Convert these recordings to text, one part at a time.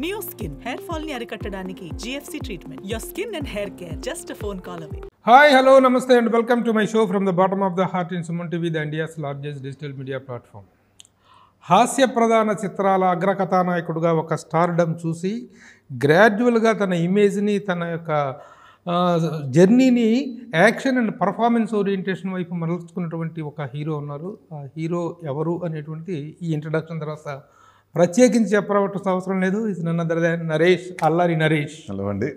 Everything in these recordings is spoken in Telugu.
NeoSkin hair fall ని అరికట్టడానికి GFC treatment. Your skin and hair care just a phone call away. Hi, hello, namaste and welcome to my show from the bottom of the heart in Suman TV, the India's largest digital media platform. హాస్య ప్రధాన చిత్రాల అగ్రకథానాయకుడుగా ఒక స్టార్డమ్ చూసి గ్రాడ్యువల్గా తన ఇమేజ్ని తన యొక్క జర్నీని యాక్షన్ అండ్ పర్ఫార్మెన్స్ ఓరియంటేషన్ వైపు మరల్చుకున్నటువంటి ఒక హీరో ఉన్నారు. ఆ హీరో ఎవరు అనేటువంటి ఈ ఇంట్రడక్షన్ తర్వాత ప్రత్యేకించి చెప్పవలసిన అవసరం లేదు. ఇది నన్ను నరేష్, అల్లరి నరేష్. హలో అండి.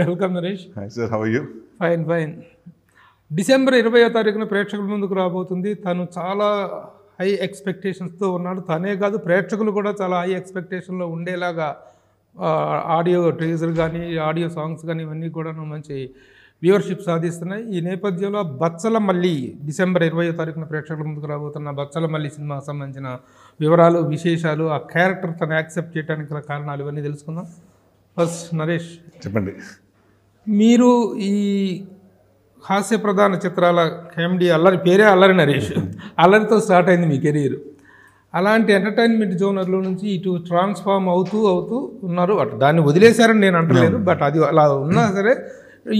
Welcome Naresh. Hi sir, how are you? Fine fine. December 20వ తారీఖున ప్రేక్షకుల ముందుకు రాబోతుంది. తను చాలా హై ఎక్స్పెక్టేషన్స్తో ఉన్నాడు. తనే కాదు, ప్రేక్షకులు కూడా చాలా హై ఎక్స్పెక్టేషన్లో ఉండేలాగా ఆడియో టీజర్ కానీ ఆడియో సాంగ్స్ కానీ ఇవన్నీ కూడా మంచి వ్యూవర్షిప్ సాధిస్తున్నాయి. ఈ నేపథ్యంలో బచ్చలమల్లి డిసెంబర్ 20వ తారీఖున ప్రేక్షకుల ముందుకు రాబోతున్న బచ్చలమల్లి సినిమాకు సంబంధించిన వివరాలు, విశేషాలు, ఆ క్యారెక్టర్ తను యాక్సెప్ట్ చేయడానికి గల కారణాలు ఇవన్నీ తెలుసుకుందాం. ఫస్ట్ నరేష్ చెప్పండి. మీరు ఈ హాస్య ప్రధాన చిత్రాల కామెడీ అల్లరి, పేరే అల్లరి నరేష్, అల్లరితో స్టార్ట్ అయింది మీ కెరీర్. అలాంటి ఎంటర్టైన్మెంట్ జోనర్లో నుంచి ఇటు ట్రాన్స్ఫార్మ్ అవుతూ ఉన్నారు. అటు దాన్ని వదిలేశారని నేను అంటలేదు, బట్ అది అలా ఉన్నా సరే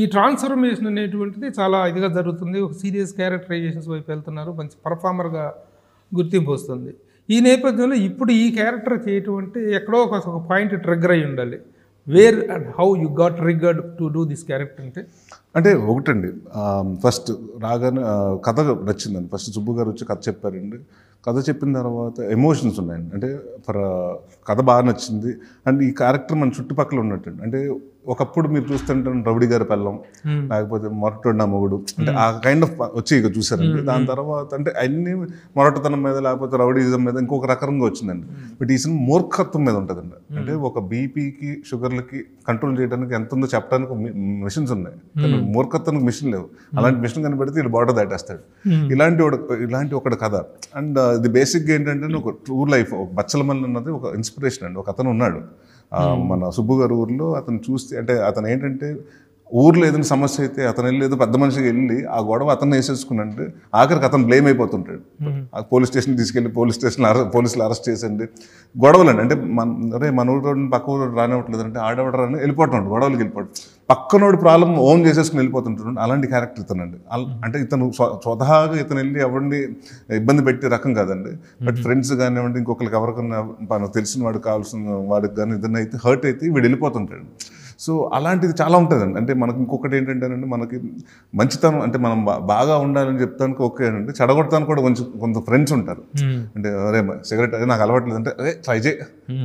ఈ ట్రాన్స్ఫర్మేషన్ అనేటువంటిది చాలా ఇదిగా జరుగుతుంది. ఒక సీరియస్ క్యారెక్టరైజేషన్స్ వైపు వెళ్తున్నారు, మంచి పర్ఫార్మర్గా గుర్తింపు వస్తుంది. ఈ నేపథ్యంలో ఇప్పుడు ఈ క్యారెక్టర్ చేయటం అంటే ఎక్కడో ఒక పాయింట్ ట్రిగ్గర్ అయి ఉండాలి. Where and how you got triggered to do this character అంటే ఒకటండి, ఫస్ట్ రాగానే కథ నచ్చిందండి. ఫస్ట్ సుబ్బు గారు వచ్చి కథ చెప్పారండి. కథ చెప్పిన తర్వాత ఎమోషన్స్ ఉన్నాయండి. అంటే కథ బాగా నచ్చింది. అండ్ ఈ క్యారెక్టర్ మన చుట్టుపక్కల ఉన్నట్టండి. అంటే ఒకప్పుడు మీరు చూస్తుంటే రౌడీ గారి పెళ్ళం, లేకపోతే మొరటోడు నా మొగుడు, అంటే ఆ కైండ్ ఆఫ్ వచ్చి ఇక చూసారండి. దాని తర్వాత అంటే అన్ని మొరటతనం మీద లేకపోతే రౌడీజం మీద ఇంకొక రకంగా వచ్చిందండి. బట్ ఈ సినిమా మూర్ఖత్వం మీద ఉంటుందండి. అంటే ఒక బీపీకి షుగర్లకి కంట్రోల్ చేయడానికి ఎంత ఉందో చెప్పడానికి మిషన్స్ ఉన్నాయి, కానీ మూర్ఖత్వానికి మిషన్ లేవు. అలాంటి మిషన్ కనిపెడితే ఇది బార్డర్ దాటేస్తాడు. ఇలాంటి ఒకటి కథ. అండ్ ఇది బేసిక్గా ఏంటంటే ఒక ట్రూ లైఫ్, ఒక బచ్చలమల్లి అన్నది ఒక ఇన్స్పిరేషన్ అండి. ఒక అతను ఉన్నాడు మన సుబ్బు గారు ఊర్లో. అతను చూస్తే అంటే అతను ఏంటంటే ఊర్లో ఏదైనా సమస్య అయితే అతను వెళ్ళి ఏదో పెద్ద మనిషికి వెళ్ళి ఆ గొడవ అతను వేసేసుకున్నంటే ఆఖరికి అతను బ్లేమ్ అయిపోతుంటాడు. పోలీస్ స్టేషన్ తీసుకెళ్ళి పోలీసులు అరెస్ట్ చేసండి గొడవలండి. అంటే మన ఊరు పక్క ఊరు రానివ్వట్లేదు అంటే ఆడవడరు అని వెళ్ళిపోతున్నాడు, గొడవలకి వెళ్ళిపోవడం. పక్కనోడు ప్రాబ్లం ఓన్ చేసేసుకుని వెళ్ళిపోతుంటాడు. అలాంటి క్యారెక్టర్ ఇతనండి. అంటే ఇతను స్వతహాగా ఇతను వెళ్ళి ఎవరిని ఇబ్బంది పెట్టే రకం కాదండి. బట్ ఫ్రెండ్స్ కానివ్వండి, ఇంకొకరికి ఎవరికన్నా మనకు తెలిసిన వాడికి కావాల్సిన వాడికి కానీ ఏదైనా అయితే హర్ట్ అయితే వీడు వెళ్ళిపోతుంటాడు. సో అలాంటిది చాలా ఉంటుందండి. అంటే మనకి ఇంకొకటి ఏంటంటేనండి, మనకి మంచితనం అంటే మనం బాగా ఉండాలని చెప్తానికి ఓకే అండి, చెడగొడతానికి కూడా కొంత ఫ్రెండ్స్ ఉంటారు. అంటే అరే సిగరెట్ అదే నాకు అలవాట్లేదు అంటే అదే ట్రై చేయి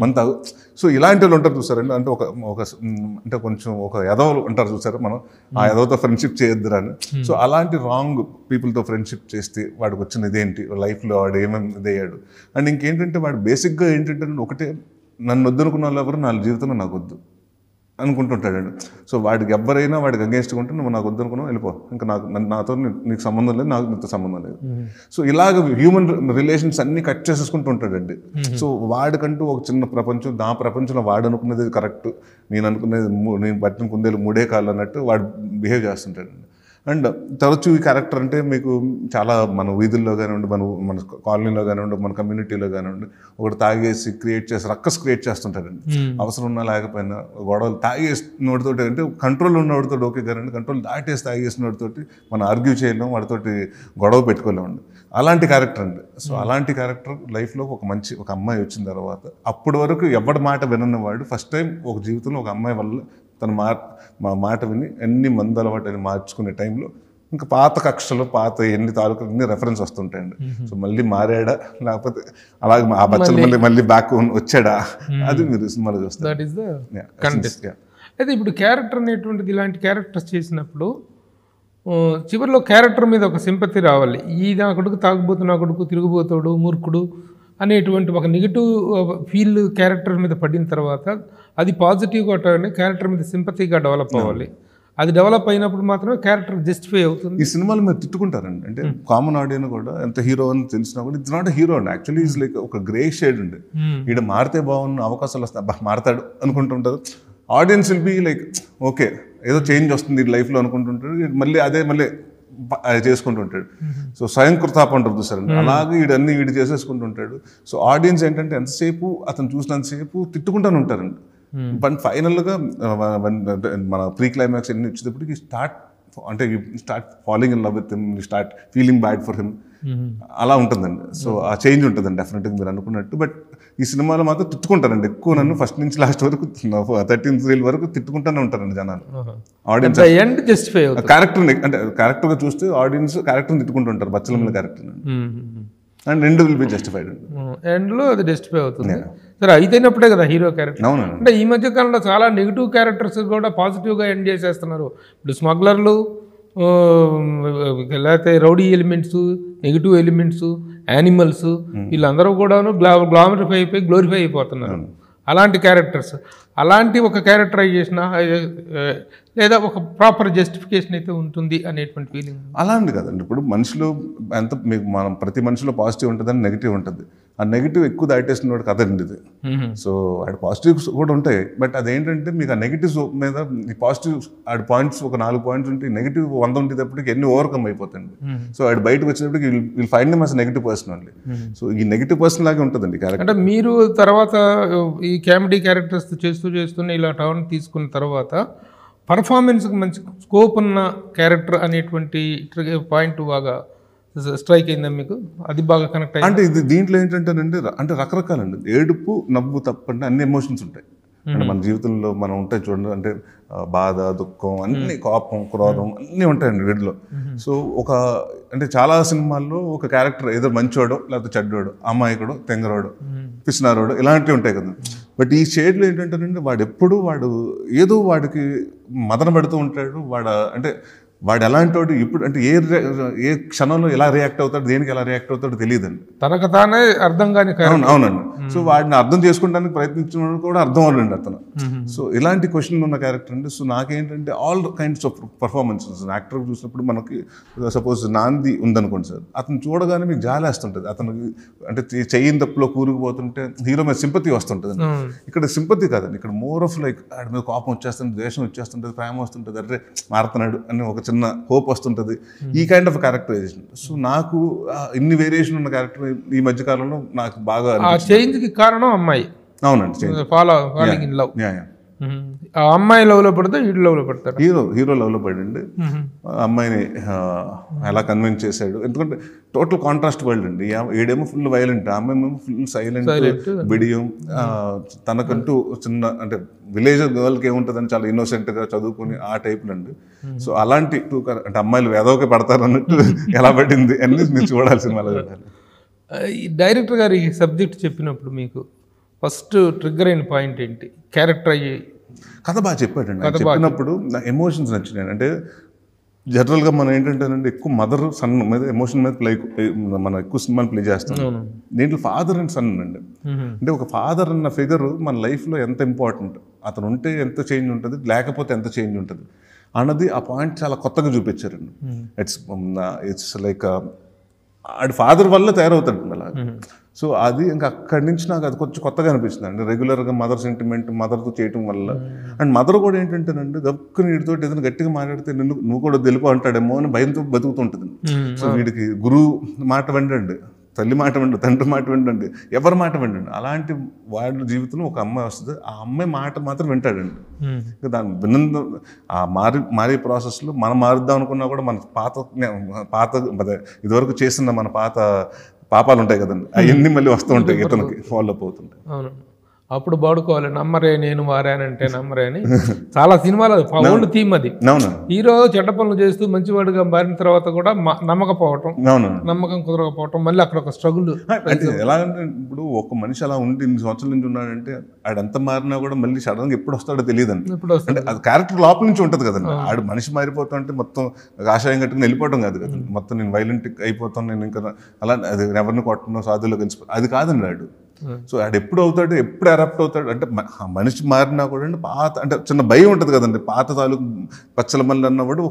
మన తాగు. సో ఇలాంటి వాళ్ళు ఉంటారు చూసారండి. అంటే అంటే కొంచెం ఒక ఎదవలు ఉంటారు చూసారు, మనం ఆ ఎదవతో ఫ్రెండ్షిప్ చేయొద్దురా అని. సో అలాంటి రాంగ్ పీపుల్తో ఫ్రెండ్షిప్ చేస్తే వాడికి వచ్చిన ఇదేంటి లైఫ్లో వాడు ఏమేమి ఇదయ్యాడు. అండ్ ఇంకేంటంటే వాడు బేసిక్గా ఏంటంటే ఒకటే, నన్ను వద్దనుకున్న వాళ్ళు ఎవరు నా జీవితంలో నాకు వద్దు అనుకుంటుంటాడండి. సో వాడికి ఎవరైనా వాడికి అగేన్స్ట్గా ఉంటే నువ్వు నాకు వద్దనుకున్నావు వెళ్ళిపో, ఇంకా నాతో నీకు సంబంధం లేదు, నాకు నీతో సంబంధం లేదు. సో ఇలాగ హ్యూమన్ రిలేషన్స్ అన్ని కట్ చేసేసుకుంటూ ఉంటాడండి. సో వాడికంటూ ఒక చిన్న ప్రపంచం, నా ప్రపంచంలో వాడు అనుకునేది కరెక్ట్, నేను అనుకునేది నేను పట్టిన కుందేలు మూడే కాళ్ళు అన్నట్టు వాడు బిహేవ్ చేస్తుంటాడండి. అండ్ తరచూ ఈ క్యారెక్టర్ అంటే మీకు చాలా మన వీధుల్లో కానివ్వండి, మన కాలనీలో కానివ్వండి, మన కమ్యూనిటీలో కానివ్వండి, ఒకటి తాగేసి రక్కస్ క్రియేట్ చేస్తుంటారండి. అవసరం ఉన్నా లేకపోయినా గొడవలు తాగేసినోడితోటి, అంటే కంట్రోల్ ఉన్నవాడితో ఓకే కానండి, కంట్రోల్ దాటేసి తాగేసినోడితోటి మనం ఆర్గ్యూ చేయలేం, వాడితోటి గొడవ పెట్టుకోలేమండి. అలాంటి క్యారెక్టర్ అండి. సో అలాంటి క్యారెక్టర్ లైఫ్లో ఒక అమ్మాయి వచ్చిన తర్వాత అప్పటి వరకు ఎవరి మాట వినన్నవాడు ఫస్ట్ టైం ఒక జీవితంలో ఒక అమ్మాయి వల్ల తన మాట విని ఎన్ని మంది అలవాటు మార్చుకునే టైంలో ఇంకా పాత కక్షలు, పాత ఎన్ని తాలూకు అన్ని రెఫరెన్స్ వస్తుంటాయండి. సో మళ్ళీ మారాడా లేకపోతే అలాగే ఆ బచ్చలు మళ్ళీ బ్యాక్ వచ్చాడా, అది మీరు సినిమాలో చూస్తారు. అయితే ఇప్పుడు క్యారెక్టర్ అనేటువంటిది ఇలాంటి క్యారెక్టర్స్ చేసినప్పుడు చివరిలో క్యారెక్టర్ మీద ఒక సింపతి రావాలి. ఈ నా కొడుకు తాగుబోతు, నా కొడుకు తిరుగుబోతాడు, మూర్ఖుడు అనేటువంటి ఒక నెగిటివ్ ఫీల్ క్యారెక్టర్ మీద పడిన తర్వాత అది పాజిటివ్గా క్యారెక్టర్ మీద సింపతిగా డెవలప్ అవ్వాలి. అది డెవలప్ అయినప్పుడు మాత్రమే క్యారెక్టర్ జస్టిఫై అవుతుంది. ఈ సినిమాలో మీరు తిట్టుకుంటారండి. అంటే కామన్ ఆడియన్స్ కూడా ఎంత హీరో అని తెలిసినా కూడా ఇట్స్ నాట్ హీరో అండి. యాక్చువల్లీ ఈజ్ లైక్ ఒక గ్రే షేడ్ అండి. ఈడ మారితే బాగున్న అవకాశాలు వస్తాయి, మారతాడు అనుకుంటుంటారు. Audience will be like okay ఏదో చేంజ్ వస్తుంది లైఫ్లో అనుకుంటుంటారు. మళ్ళీ చేసుకుంటూ ఉంటాడు. సో స్వయం కృతాపం ఉంటుంది చూసారండి, అలాగే వీడు చేసేసుకుంటూ ఉంటాడు. సో ఆడియన్స్ ఏంటంటే ఎంతసేపు అతను చూసినంతసేపు తిట్టుకుంటానే ఉంటారండి. బట్ ఫైనల్గా మన ప్రీ క్లైమాక్స్ ఎన్ని వచ్చేటప్పటికి start following in love with him, start feeling bad for him, అలా ఉంటుందండి. సో ఆ చేంజ్ ఉంటుందండి డెఫినెట్గా మీరు అనుకున్నట్టు. బట్ ఈ సినిమాలో మాత్రం తిట్టుకుంటారండి ఎక్కువ, నన్ను ఫస్ట్ నుంచి లాస్ట్ వరకు 13th reel వరకు తిట్టుకుంటూనే ఉంటారండి జనాలు. ఆడియన్స్ క్యారెక్టర్గా చూస్తే ఆడియన్స్ క్యారెక్టర్ని తిట్టుకుంటుంటారు, బచ్చలమల్ల క్యారెక్టర్ అండ్ రెండు విల్ బి జస్టిఫైడ్ అండి. ఎండ్లో అది జస్టిఫై అవుతుంది. సరే అయితేనప్పుడే కదా హీరో క్యారెక్టర్. అంటే ఈ మధ్య కాలంలో చాలా నెగిటివ్ క్యారెక్టర్స్ కూడా పాజిటివ్గా ఎండ్ చేసేస్తున్నారు. ఇప్పుడు స్మగ్లర్లు, లేకపోతే rowdy elements, negative elements, animals, వీళ్ళందరూ కూడాను గ్లామరిఫై అయిపోయి గ్లోరిఫై అయిపోతున్నారు. అలాంటి క్యారెక్టర్స్, అలాంటి ఒక క్యారెక్టరైజేషన్ లేదా ఒక ప్రాపర్ జస్టిఫికేషన్ అయితే ఉంటుంది అనేటువంటి ఫీలింగ్. అలాంటి కదండి. ఇప్పుడు మనుషులు మీకు మనం ప్రతి మనిషిలో పాజిటివ్ ఉంటుందని నెగిటివ్ ఉంటుంది. ఆ నెగిటివ్ ఎక్కువ దాటేసిన కదండి ఇది. సో ఆడ పాజిటివ్స్ కూడా ఉంటాయి, బట్ అదేంటంటే మీకు ఆ నెగిటివ్స్ మీద ఈ పాజిటివ్స్ ఆడ పాయింట్స్ ఒక 4 పాయింట్స్ ఉంటే నెగిటివ్ 100 ఉండేటప్పటికి ఎన్ని ఓవర్కమ్ అయిపోతాయండి. సో ఆడ బయటకు వచ్చినప్పటికి will find him as negative person only. So ఈ నెగిటివ్ పర్సన్ లాగే ఉంటుందండి క్యారెక్టర్. అంటే మీరు తర్వాత ఈ కామెడీ క్యారెక్టర్స్ చేస్తూనే ఇలా టర్న్ తీసుకున్న తర్వాత పర్ఫార్మెన్స్కి మంచి స్కోప్ ఉన్న క్యారెక్టర్ అనేటువంటి పాయింట్ బాగా స్ట్రైక్ అయిందా మీకు? అది బాగా కనెక్ట్ అయ్యింది. అంటే ఇది దీంట్లో ఏంటంటేనండి, అంటే రకరకాలండి, ఏడుపు, నవ్వు తప్పంటే అన్ని ఎమోషన్స్ ఉంటాయి. అంటే మన జీవితంలో మనం ఉంటాయి చూడండి, అంటే బాధ, దుఃఖం, అన్ని, కోపం, క్రోధం అన్నీ ఉంటాయండి వీటిలో. సో అంటే చాలా సినిమాల్లో ఒక క్యారెక్టర్ ఏదో మంచోడో లేకపోతే చెడ్డోడు, అమాయకుడు, తెంగరోడు, పిసినారోడు, ఇలాంటివి ఉంటాయి కదా. బట్ ఈ షేడ్లో ఏంటంటేనండి వాడు ఏదో వాడికి మదన పెడుతూ ఉంటాడు. వాడు ఎలాంటి వాడు ఇప్పుడు అంటే ఏ క్షణంలో ఎలా రియాక్ట్ అవుతాడు, దేనికి ఎలా రియాక్ట్ అవుతాడో తెలియదండి, తనకు తానే అర్థం కాని. అవునండి. సో వాడిని అర్థం చేసుకోవడానికి ప్రయత్నించిన కూడా అర్థం అవ్వడండి అతను. సో ఇలాంటి క్వశ్చన్ ఉన్న క్యారెక్టర్ అండి. సో నాకేంటంటే all kinds of performances actor చూసినప్పుడు మనకి సపోజ్ నాంది ఉందనుకోండి సార్, అతను చూడగానే మీకు జాలేస్తుంటుంది. అతనికి అంటే చెయ్యిన తప్పులో కూరుకుపోతుంటే హీరో మీద సింపతి వస్తుంటుంది. ఇక్కడ సింపతి కాదండి, ఇక్కడ మోర్ ఆఫ్ లైక్ ఆడి మీద కోపం వచ్చేస్తుంది, ద్వేషం వచ్చేస్తుంటుంది, ప్రేమ వస్తుంటుంది, అరే మారుతున్నాడు అని ఒక చిన్న హోప్ వస్తుంటుంది. ఈ కైండ్ ఆఫ్ క్యారెక్టరైజేషన్. సో నాకు ఇన్ని వేరియేషన్ ఉన్న క్యారెక్టర్ ఈ మధ్యకాలంలో నాకు బాగా చేంజ్కి కారణం అమ్మాయి. అవునండి, ఫాలోయింగ్ ఇన్ లవ్. ఆ అమ్మాయి లవ్లో పడితే హీరో లవ్లో పడతాడు. హీరో లవ్లో పడండి, అమ్మాయిని ఎలా కన్విన్స్ చేశాడు. ఎందుకంటే టోటల్ కాంట్రాస్ట్ వరల్డ్ అండి. ఈడేమో ఫుల్ వైలెంట్, ఆ అమ్మాయి ఏమో ఫుల్ సైలెంట్, బిడియం. తనకంటూ చిన్న అంటే విలేజ్ గర్ల్కి ఏముంటుందని చాలా ఇన్నోసెంట్గా చదువుకుని ఆ టైప్లో అండి. సో అలాంటి అంటే అమ్మాయిలు వేదోకే పడతారు అన్నట్టు ఎలా పడింది అన్ని మీరు చూడాల్సిన వాళ్ళు. డైరెక్టర్ గారు ఈ సబ్జెక్ట్ చెప్పినప్పుడు మీకు ఫస్ట్ ట్రిగ్గర్ అయిన పాయింట్ ఏంటి? క్యారెక్టర్ కథ బాగా చెప్పాడండి. చెప్పినప్పుడు నా ఎమోషన్స్ నచ్చినాయి. అంటే జనరల్గా మనం ఏంటంటేనండి ఎక్కువ మదర్ సన్ మీద ఎమోషన్ మీద మనం ఎక్కువ సినిమాలు ప్లే చేస్తాం. దీంట్లో ఫాదర్ అండ్ సన్ అండి. అంటే ఒక ఫాదర్ అన్న ఫిగర్ మన లైఫ్లో ఎంత ఇంపార్టెంట్, అతను ఉంటే ఎంత చేంజ్ ఉంటుంది, లేకపోతే ఎంత చేంజ్ ఉంటుంది అన్నది ఆ పాయింట్ చాలా కొత్తగా చూపించారండి. ఇట్స్ లైక్ ఆడి ఫాదర్ వల్ల తయారవుతాడు అలా. సో అది ఇంకా అక్కడి నుంచి నాకు అది కొంచెం కొత్తగా అనిపిస్తుంది అండి. రెగ్యులర్గా మదర్ సెంటిమెంట్ మదర్తో చేయటం వల్ల, అండ్ మదర్ కూడా ఏంటంటేనండి గక్కుని వీడితో ఏదైనా గట్టిగా మాట్లాడితే నువ్వు కూడా తెలుపు అంటాడేమో అని భయంతో బతుకుతుంటుంది. సో వీడికి గురువు మాట వెండండి, తల్లి మాట వెండు, తండ్రి మాట వెండండి, ఎవరి మాట వెండండి. అలాంటి వాళ్ళ జీవితంలో ఒక అమ్మాయి వస్తుంది, ఆ అమ్మాయి మాట మాత్రం వింటాడండి. దాని భిన్న ఆ మారే ప్రాసెస్లో మనం మారుద్దాం అనుకున్నా కూడా మన పాత ఇదివరకు చేసిన మన పాత పాపాలు ఉంటాయి కదండి, అవన్నీ మళ్ళీ వస్తూ ఉంటాయి, ఇతనికి ఫాలో అప్ అవుతుంటాయి. అప్పుడు పాడుకోవాలి, నమ్మరే నేను మారానంటే నమ్మరే అని. చాలా సినిమాలు ఓల్డ్ థీమ్ అది. హీరో చెడ్డ పనులు చేస్తూ మంచివాడుగా మారిన తర్వాత కూడా నమ్మకపోవటం, నమ్మకం కుదరకపోవటం, మళ్ళీ అక్కడ ఒక స్ట్రగుల్. ఎలా అంటే ఇప్పుడు ఒక మనిషి అలా ఉండి ఇన్ని సంవత్సరాల నుంచి ఉన్నాడంటే ఆడంతా మారినా కూడా మళ్ళీ సడన్ గా ఎప్పుడు వస్తాడో తెలియదండి. అంటే అది క్యారెక్టర్ లోపల నుంచి ఉంటుంది కదండి. ఆడు మనిషి మారిపోతా అంటే మొత్తం ఆశయం కట్టుకుని వెళ్ళిపోవడం కాదు కదండి. మొత్తం నేను వైలెంట్ అయిపోతాను, నేను ఇంకా అలా అది ఎవరిని కొట్టను సాధువులో కలిసి అది కాదండి ఆడు. సో ఆడు ఎప్పుడు అవుతాడు, ఎప్పుడు అడాప్ట్ అవుతాడు అంటే మనిషి మారినా కూడా పాత అంటే చిన్న భయం ఉంటుంది కదండి. పాత తాలూకు పచ్చల మళ్ళీ అన్నవాడు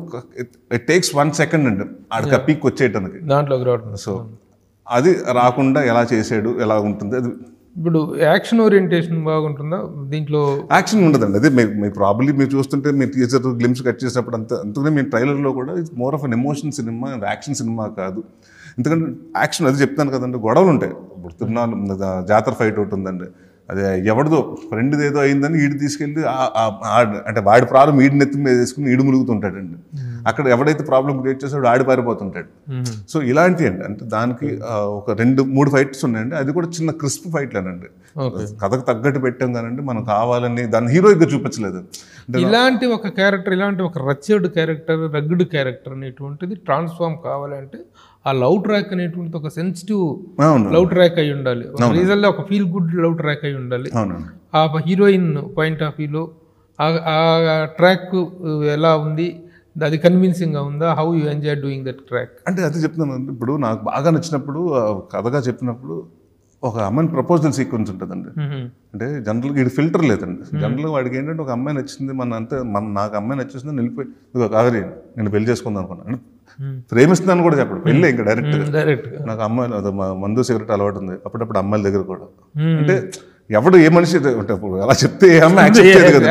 ఇట్ టేక్స్ 1 సెకండ్ అండి ఆడికి పీక్ వచ్చేయటానికి దాంట్లో. సో అది రాకుండా ఎలా చేసాడు, ఎలా ఉంటుంది, అది ఇప్పుడు యాక్షన్ ఓరియంటేషన్ బాగుంటుందా దీంట్లో? యాక్షన్ ఉండదండి. అదే మీ ప్రాబ్లీ మీరు చూస్తుంటే మీ టీజర్ గ్లిమ్స్ కట్ చేసినప్పుడు అందుకనే మీ ట్రైలర్లో కూడా it's more of an emotion cinema, action cinema కాదు. ఎందుకంటే యాక్షన్ అది చెప్తాను కదండి, గొడవలు ఉంటాయి. ఇప్పుడు తిరునాళ్ళు జాతర ఫైట్ ఒకటి ఉందండి, అదే ఎవరిదో ఫ్రెండ్ ఏదో అయిందని ఈడు తీసుకెళ్ళి అంటే వాడి ప్రాబ్లం ఈడి నెత్తి మీద వేసుకుని ఈడు ములుగుతుంటాడండి. అక్కడ ఎవడైతే ప్రాబ్లం క్రియేట్ చేసాడో ఆడి పారిపోతుంటాడు. సో ఇలాంటివి అండి, అంటే దానికి ఒక 2-3 ఫైట్స్ ఉన్నాయండి. అది కూడా చిన్న క్రిస్ప్ ఫైట్లేనండి, కథకు తగ్గట్టు పెట్టాం కానండి మనం కావాలని దాన్ని హీరోయిక్గా చూపించలేదు. ఇలాంటి ఒక క్యారెక్టర్, ఇలాంటి ఒక రచ్చర్డ్ క్యారెక్టర్, రగ్గుడ్ క్యారెక్టర్ అనేటువంటిది ట్రాన్స్ఫార్మ్ కావాలంటే ఆ లవ్ ట్రాక్ అనేటువంటిది ఒక సెన్సిటివ్ లవ్ ట్రాక్ అయి ఉండాలి, రీజన్లో ఒక ఫీల్ గుడ్ లవ్ ట్రాక్ అయి ఉండాలి. ఆ హీరోయిన్ పాయింట్ ఆఫ్ వ్యూలో ఆ ట్రాక్ ఎలా ఉంది, అది కన్విన్సింగ్గా ఉందా? How you enjoy doing that track? అంటే అది చెప్తున్నాను. ఇప్పుడు నాకు బాగా నచ్చినప్పుడు కథగా చెప్పినప్పుడు ఒక అమ్మాయిని ప్రపోజల్ సీక్వెన్స్ ఉంటుందండి. అంటే జనరల్గా ఇది ఫిల్టర్ లేదండి. జనరల్గా వాడికి ఏంటంటే ఒక అమ్మాయి నచ్చింది, నాకు అమ్మాయి నచ్చేసిందని వెళ్ళిపోయి ఇదిగో కావేరి నేను పెళ్లి చేసుకుందాం అనుకున్నాను, ప్రేమిస్తున్నాను కూడా చెప్పడు, పెళ్ళి ఇంకా డైరెక్ట్. నాకు అమ్మాయిలు మందు సిగరెట్ అలవాటు ఉంది, అప్పుడప్పుడు అమ్మాయిల దగ్గర కూడా. అంటే ఎవడు ఏ మనిషి అలా చెప్తే ఏ అమ్మాయి యాక్సెప్ట్ చేయదు కదా.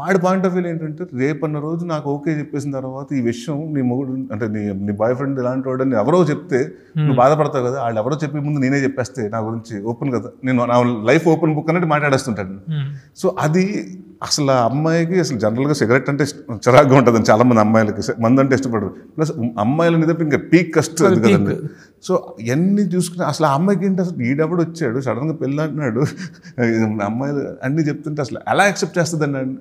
వాడి పాయింట్ ఆఫ్ వ్యూ ఏంటంటే రేపన్న రోజు నాకు ఓకే చెప్పేసిన తర్వాత ఈ విషయం నీ మొగుడు అంటే నీ బాయ్ ఫ్రెండ్ ఇలాంటి వాడని ఎవరో చెప్తే నువ్వు బాధపడతావు కదా, వాళ్ళు ఎవరో చెప్పే ముందు నేనే చెప్పేస్తే నా గురించి ఓపెన్ కదా, నేను నా లైఫ్ ఓపెన్ బుక్ అన్నట్టు మాట్లాడేస్తుంటాను. సో అది అసలు ఆ అమ్మాయికి అసలు జనరల్గా సిగరెట్ అంటే చిరాగ్గా ఉంటుంది చాలా మంది అమ్మాయిలకి, మందు అంటే ఇష్టపడరు. ప్లస్ అమ్మాయిల మీద ఇంకా పీక్ కష్టం అది కదండి. సో ఇవన్నీ చూసుకుని అసలు ఆ అమ్మాయికి ఏంటి, అసలు ఈడెవడు వచ్చాడు సడన్గా పెళ్ళి అంటున్నాడు, అమ్మాయిలు అన్నీ చెప్తుంటే అసలు ఎలా యాక్సెప్ట్ చేస్తుందండి అండి.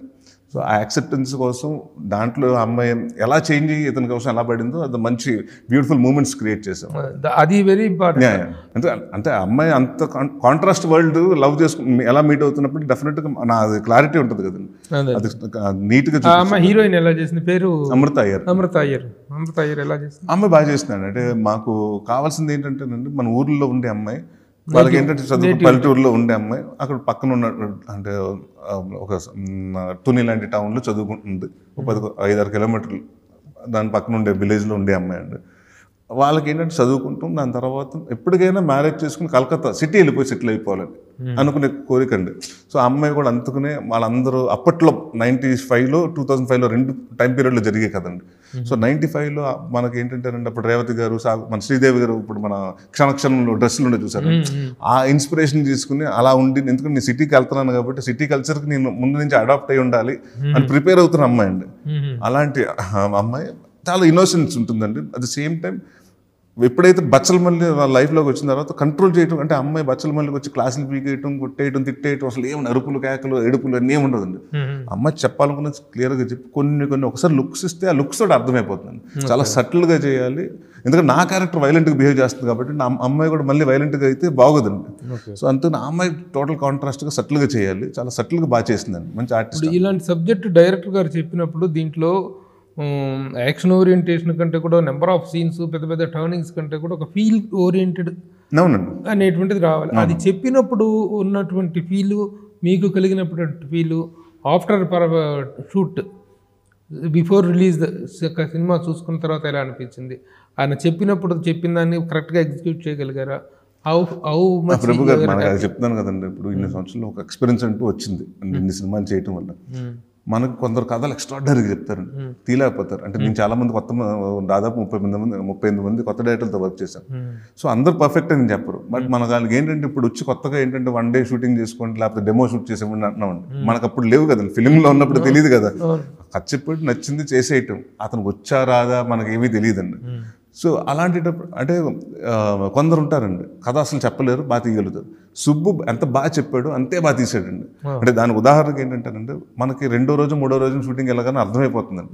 సో ఆ యాక్సెప్టెన్స్ కోసం దాంట్లో అమ్మాయి ఎలా చేంజ్ అయ్యి ఇతని కోసం ఎలా పడిందో అది మంచి బ్యూటిఫుల్ మూమెంట్స్ క్రియేట్ చేసాం. అది వెరీ ఇంపార్టెంట్. అంటే అమ్మాయి అంత కాంట్రాస్ట్ వరల్డ్ లవ్ చేసుకుని ఎలా మీట్ అవుతున్నప్పుడు డెఫినెట్గా నా క్లారిటీ ఉంటుంది కదండి. అది నీట్గా హీరోయిన్ ఎలా చేసింది, పేరు అమృత అయ్యర్. అమృత అయ్యర్ ఎలా చేసింది? అమ్మాయి బాగా చేస్తున్నాడు. అంటే మాకు కావాల్సింది ఏంటంటే మన ఊర్లో ఉండే అమ్మాయి, వాళ్ళకి ఏంటంటే చదువు పల్లెటూరులో ఉండే అమ్మాయి అక్కడ పక్కన ఉన్న అంటే ఒక తుని లాంటి టౌన్లో చదువుకుంటుంది, 5-6 కిలోమీటర్లు దాని పక్కన ఉండే విలేజ్లో ఉండే అమ్మాయి అండి. వాళ్ళకి ఏంటంటే చదువుకుంటాం, దాని తర్వాత ఎప్పటికైనా మ్యారేజ్ చేసుకుని కలకత్తా సిటీ వెళ్ళిపోయి సెటిల్ అయిపోవాలని అనుకునే కోరిక అండి. సో ఆ అమ్మాయి కూడా అందుకునే వాళ్ళందరూ అప్పట్లో 95లో 2005లో 2 టైం పీరియడ్లో జరిగాయి కదండి. సో 95లో మనకి ఏంటంటే అప్పుడు రేవతి గారు, మన శ్రీదేవి గారు, ఇప్పుడు మన క్షణక్షణంలో డ్రెస్సులు ఉండే చూసారు, ఆ ఇన్స్పిరేషన్ తీసుకుని అలా ఉండి, ఎందుకంటే నేను సిటీకి వెళ్తున్నాను కాబట్టి సిటీ కల్చర్కి నేను ముందు నుంచి అడాప్ట్ అయి ఉండాలి అని ప్రిపేర్ అవుతున్న అమ్మాయి అండి. అలాంటి అమ్మాయి చాలా ఇన్నోసెన్స్ ఉంటుందండి. అట్ ద సేమ్ టైం ఎప్పుడైతే బచ్చలమల్లి వాళ్ళ లైఫ్లోకి వచ్చిన తర్వాత కంట్రోల్ చేయటం, అంటే అమ్మాయి బచ్చలమల్లికి వచ్చి క్లాసులు పీకేయటం, కొట్టేయటం, తిట్టేయటం, అసలు ఏమన్నా అరుపులు, కేకలు, ఏడుపులు అన్నీ ఏమి ఉండదండి. అమ్మాయి చెప్పాలనుకున్నది క్లియర్గా చెప్పి కొన్ని ఒకసారి లుక్స్ ఇస్తే ఆ లుక్స్ తోటి అర్థమైపోతుంది. చాలా సటిల్గా చేయాలి, ఎందుకంటే నా క్యారెక్టర్ వైలెంట్గా బిహేవ్ చేస్తుంది కాబట్టి నా అమ్మాయి కూడా మళ్ళీ వైలెంట్గా అయితే బాగోదండి. సో అంతే నా అమ్మాయి టోటల్ కాంట్రాస్ట్గా సటిల్గా చేయాలి, చాలా సటిల్గా బాగా చేసిందండి, మంచి ఆర్టిస్ట్. ఇలాంటి సబ్జెక్ట్ డైరెక్టర్ గారు చెప్పినప్పుడు దీంట్లో యాక్షన్ ఓరియంటేషన్ కంటే కూడా నెంబర్ ఆఫ్ సీన్స్, పెద్ద పెద్ద టర్నింగ్స్ కంటే కూడా ఒక ఫీల్ ఓరియంటెడ్ అనేటువంటిది రావాలి. అది చెప్పినప్పుడు ఉన్నటువంటి ఫీలు, మీకు కలిగినటువంటి feel after shoot, before release cinema చూసుకున్న తర్వాత ఎలా అనిపించింది? ఆయన చెప్పినప్పుడు చెప్పిన దాన్ని కరెక్ట్గా ఎగ్జిక్యూట్ చేయగలిగారా? ప్రభు గారు మనకు చెప్తున్నాను కదండి, ఇప్పుడు ఇన్ని సంవత్సరాలు ఒక ఎక్స్పీరియన్స్ అంటూ వచ్చింది ఇన్ని సినిమాలు చేయటం వల్ల. మనకు కొందరు కథలు ఎక్స్ట్రాడనరీగా చెప్తారు, తీలేకపోతారు. అంటే నేను చాలా మంది దాదాపు 38 మంది కొత్త డైరెక్టర్లతో వర్క్ చేశాను. సో అందరు పర్ఫెక్ట్ అని చెప్పరు, బట్ మన దానికి ఏంటంటే ఇప్పుడు వచ్చి కొత్తగా ఏంటంటే 1 డే షూటింగ్ చేసుకోండి, లేకపోతే డెమో షూట్ చేసేవాడిని అంటున్నామండి. మనకు అప్పుడు లేవు కదండి, ఫిలింలో ఉన్నప్పుడు తెలియదు కదా, ఖచ్చితంగా నచ్చింది చేసేయటం, అతనికి వచ్చా రాదా మనకేమీ తెలియదండి. సో అలాంటిటప్పుడు అంటే కొందరు ఉంటారండి కథ అసలు చెప్పలేరు, బాగా తీయగలుగుతారు. సుబ్బు ఎంత బాగా చెప్పాడు అంతే బాగా తీసాడండి. అంటే దానికి ఉదాహరణకి ఏంటంటేనంటే మనకి 2వ రోజు 3వ రోజు షూటింగ్ వెళ్ళగానే అర్థమైపోతుందండి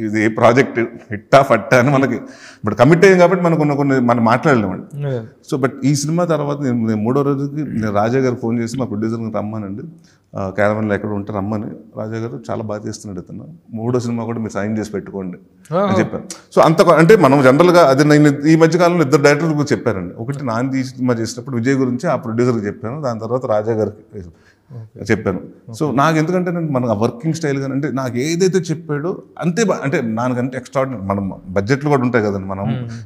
ఇది ఏ ప్రాజెక్ట్ హిట్టా ఫట్టా అని. మనకి ఇప్పుడు కమిట్ అయ్యాం కాబట్టి కొన్ని మనం మాట్లాడలేమండి. సో బట్ ఈ సినిమా తర్వాత నేను 3వ రోజుకి నేను రాజా గారు ఫోన్ చేసి మా ప్రొడ్యూసర్కి రమ్మానండి, క్యారవన్లో ఎక్కడ ఉంటే రమ్మని. రాజా గారు చాలా బాగా చేస్తున్నాడు అతను, 3వ సినిమా కూడా మీరు సైన్ చేసి పెట్టుకోండి అని చెప్పారు. సో అంత అంటే మనం జనరల్గా అది నేను ఈ మధ్యకాలంలో 2 డైరెక్టర్లు చెప్పారండి. ఒకటి నాని సినిమా చేసినప్పుడు విజయ్ గురించి ఆ ప్రొడ్యూసర్కి చెప్పాను, దాని తర్వాత రాజా గారికి. చెప్పాను. సో నాకు ఎందుకంటే నేను మన వర్కింగ్ స్టైల్ కానీ అంటే నాకు ఏదైతే చెప్పాడో అంతే అంటే నాకంటే ఎక్స్ట్రాడినరీ. మనం బడ్జెట్లు కూడా ఉంటాయి కదండి, మనం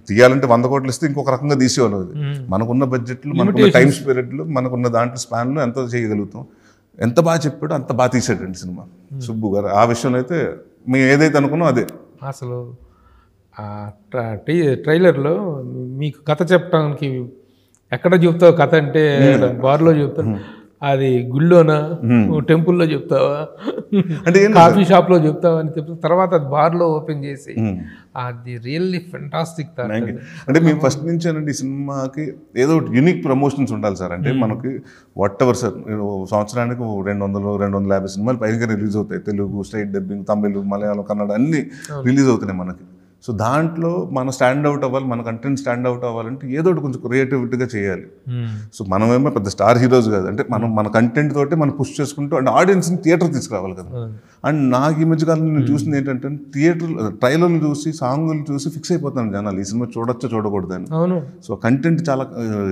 తీయాలంటే 100 కోట్లు ఇస్తే ఇంకొక రకంగా తీసేవాళ్ళు. అది మనకున్న బడ్జెట్లు, మనకున్న టైం పీరియడ్లు, మనకున్న దాంట్లో స్పాన్లో ఎంత చేయగలుగుతాం. ఎంత బాగా చెప్పాడో అంత బాగా తీసాడండి సినిమా సుబ్బు గారు. ఆ విషయంలో అయితే మేము ఏదైతే అనుకున్నాం అదే. అసలు ట్రైలర్లో మీకు కథ చెప్పడానికి ఎక్కడ చెప్తావు కథ అంటే బార్లో చెప్తాను, అది గుళ్ళోనా టెంపుల్లో చెప్తావా అంటే కాఫీ షాప్లో చెప్తావా అని చెప్తా, తర్వాత అది బార్లో ఓపెన్ చేసి అది రియల్లీ ఫెంటాస్టిక్. అంటే మేము ఫస్ట్ నుంచి అనండి ఈ సినిమాకి ఏదో యూనిక్ ప్రమోషన్స్ ఉండాలి సార్. అంటే మనకి వాట్ ఎవర్ సార్, సంవత్సరానికి 200-250 సినిమాలు పైగా రిలీజ్ అవుతాయి. తెలుగు, స్ట్రైట్ డబ్బింగ్, తమిళ్, మలయాళం, కన్నడ అన్నీ రిలీజ్ అవుతున్నాయి మనకి. సో దాంట్లో మన స్టాండ్ అవుట్ అవ్వాలి, మన కంటెంట్ స్టాండ్ అవుట్ అవ్వాలంటే ఏదో ఒకటి కొంచెం క్రియేటివిటీగా చేయాలి. సో మనమేమో పెద్ద స్టార్ హీరోస్ కాదు, అంటే మనం మన కంటెంట్ తోటి మనం పుష్ చేసుకుంటూ అండ్ ఆడియన్స్ని థియేటర్ తీసుకురావాలి కదా. అండ్ నాకు ఈ మధ్యకాలంలో నేను చూసింది ఏంటంటే థియేటర్ ట్రైలర్లు చూసి, సాంగులు చూసి ఫిక్స్ అయిపోతాను జనాలు, ఈ సినిమా చూడొచ్చో చూడకూడదని. సో కంటెంట్ చాలా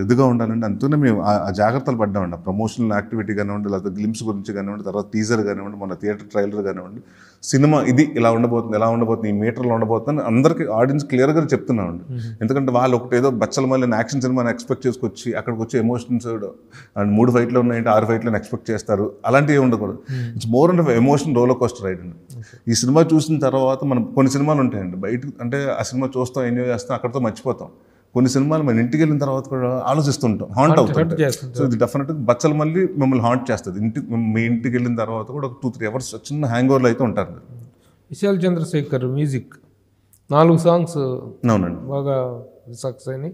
ఇదిగా ఉండాలండి. అంతనే మేము ఆ జాగ్రత్తలు పడ్డామండి. ప్రమోషనల్ యాక్టివిటీ కానివ్వండి, లేకపోతే గ్లిమ్స్ గురించి కానివ్వండి, తర్వాత టీజర్ కానివ్వండి, మన థియేటర్ ట్రైలర్ కానివ్వండి, సినిమా ఇది ఇలా ఉండబోతుంది, ఈ మీటర్లో ఉండబోతుంది అందరికీ ఆడియన్స్ క్లియర్గా చెప్తున్నామండి. ఎందుకంటే వాళ్ళు ఒకటేదో బచ్చల మళ్ళీ యాక్షన్ సినిమాని ఎక్స్పెక్ట్ చేసుకొచ్చి అక్కడికి వచ్చి ఎమోషన్స్ అండ్ 3 ఫైట్లు ఉన్నాయంటే 6 ఫైట్లను ఎక్స్పెక్ట్ చేస్తారు, అలాంటివి ఉండకూడదు. It's more and emotion roller coaster ride అండి. ఈ సినిమా చూసిన తర్వాత మనం కొన్ని సినిమాలు ఉంటాయండి బయట, అంటే ఆ సినిమా చూస్తాం, ఎంజాయ్ చేస్తాం, అక్కడితో మర్చిపోతాం. కొన్ని సినిమాలు మన ఇంటికి వెళ్ళిన తర్వాత కూడా ఆలోచిస్తుంటాం, హాంట్ అవుతుంటాం. సో ఇది డెఫినెట్గా బచ్చలు మళ్ళీ మిమ్మల్ని హాంట్ చేస్తుంది. మీ ఇంటికి వెళ్ళిన తర్వాత కూడా ఒక 2-3 అవర్స్ చిన్న హ్యాంగ్ ఓవర్లో అయితే ఉంటారు. విశాల్ చంద్రశేఖర్ మ్యూజిక్ 4 సాంగ్స్ అవునండి బాగా సక్సెస్ అయినాయి,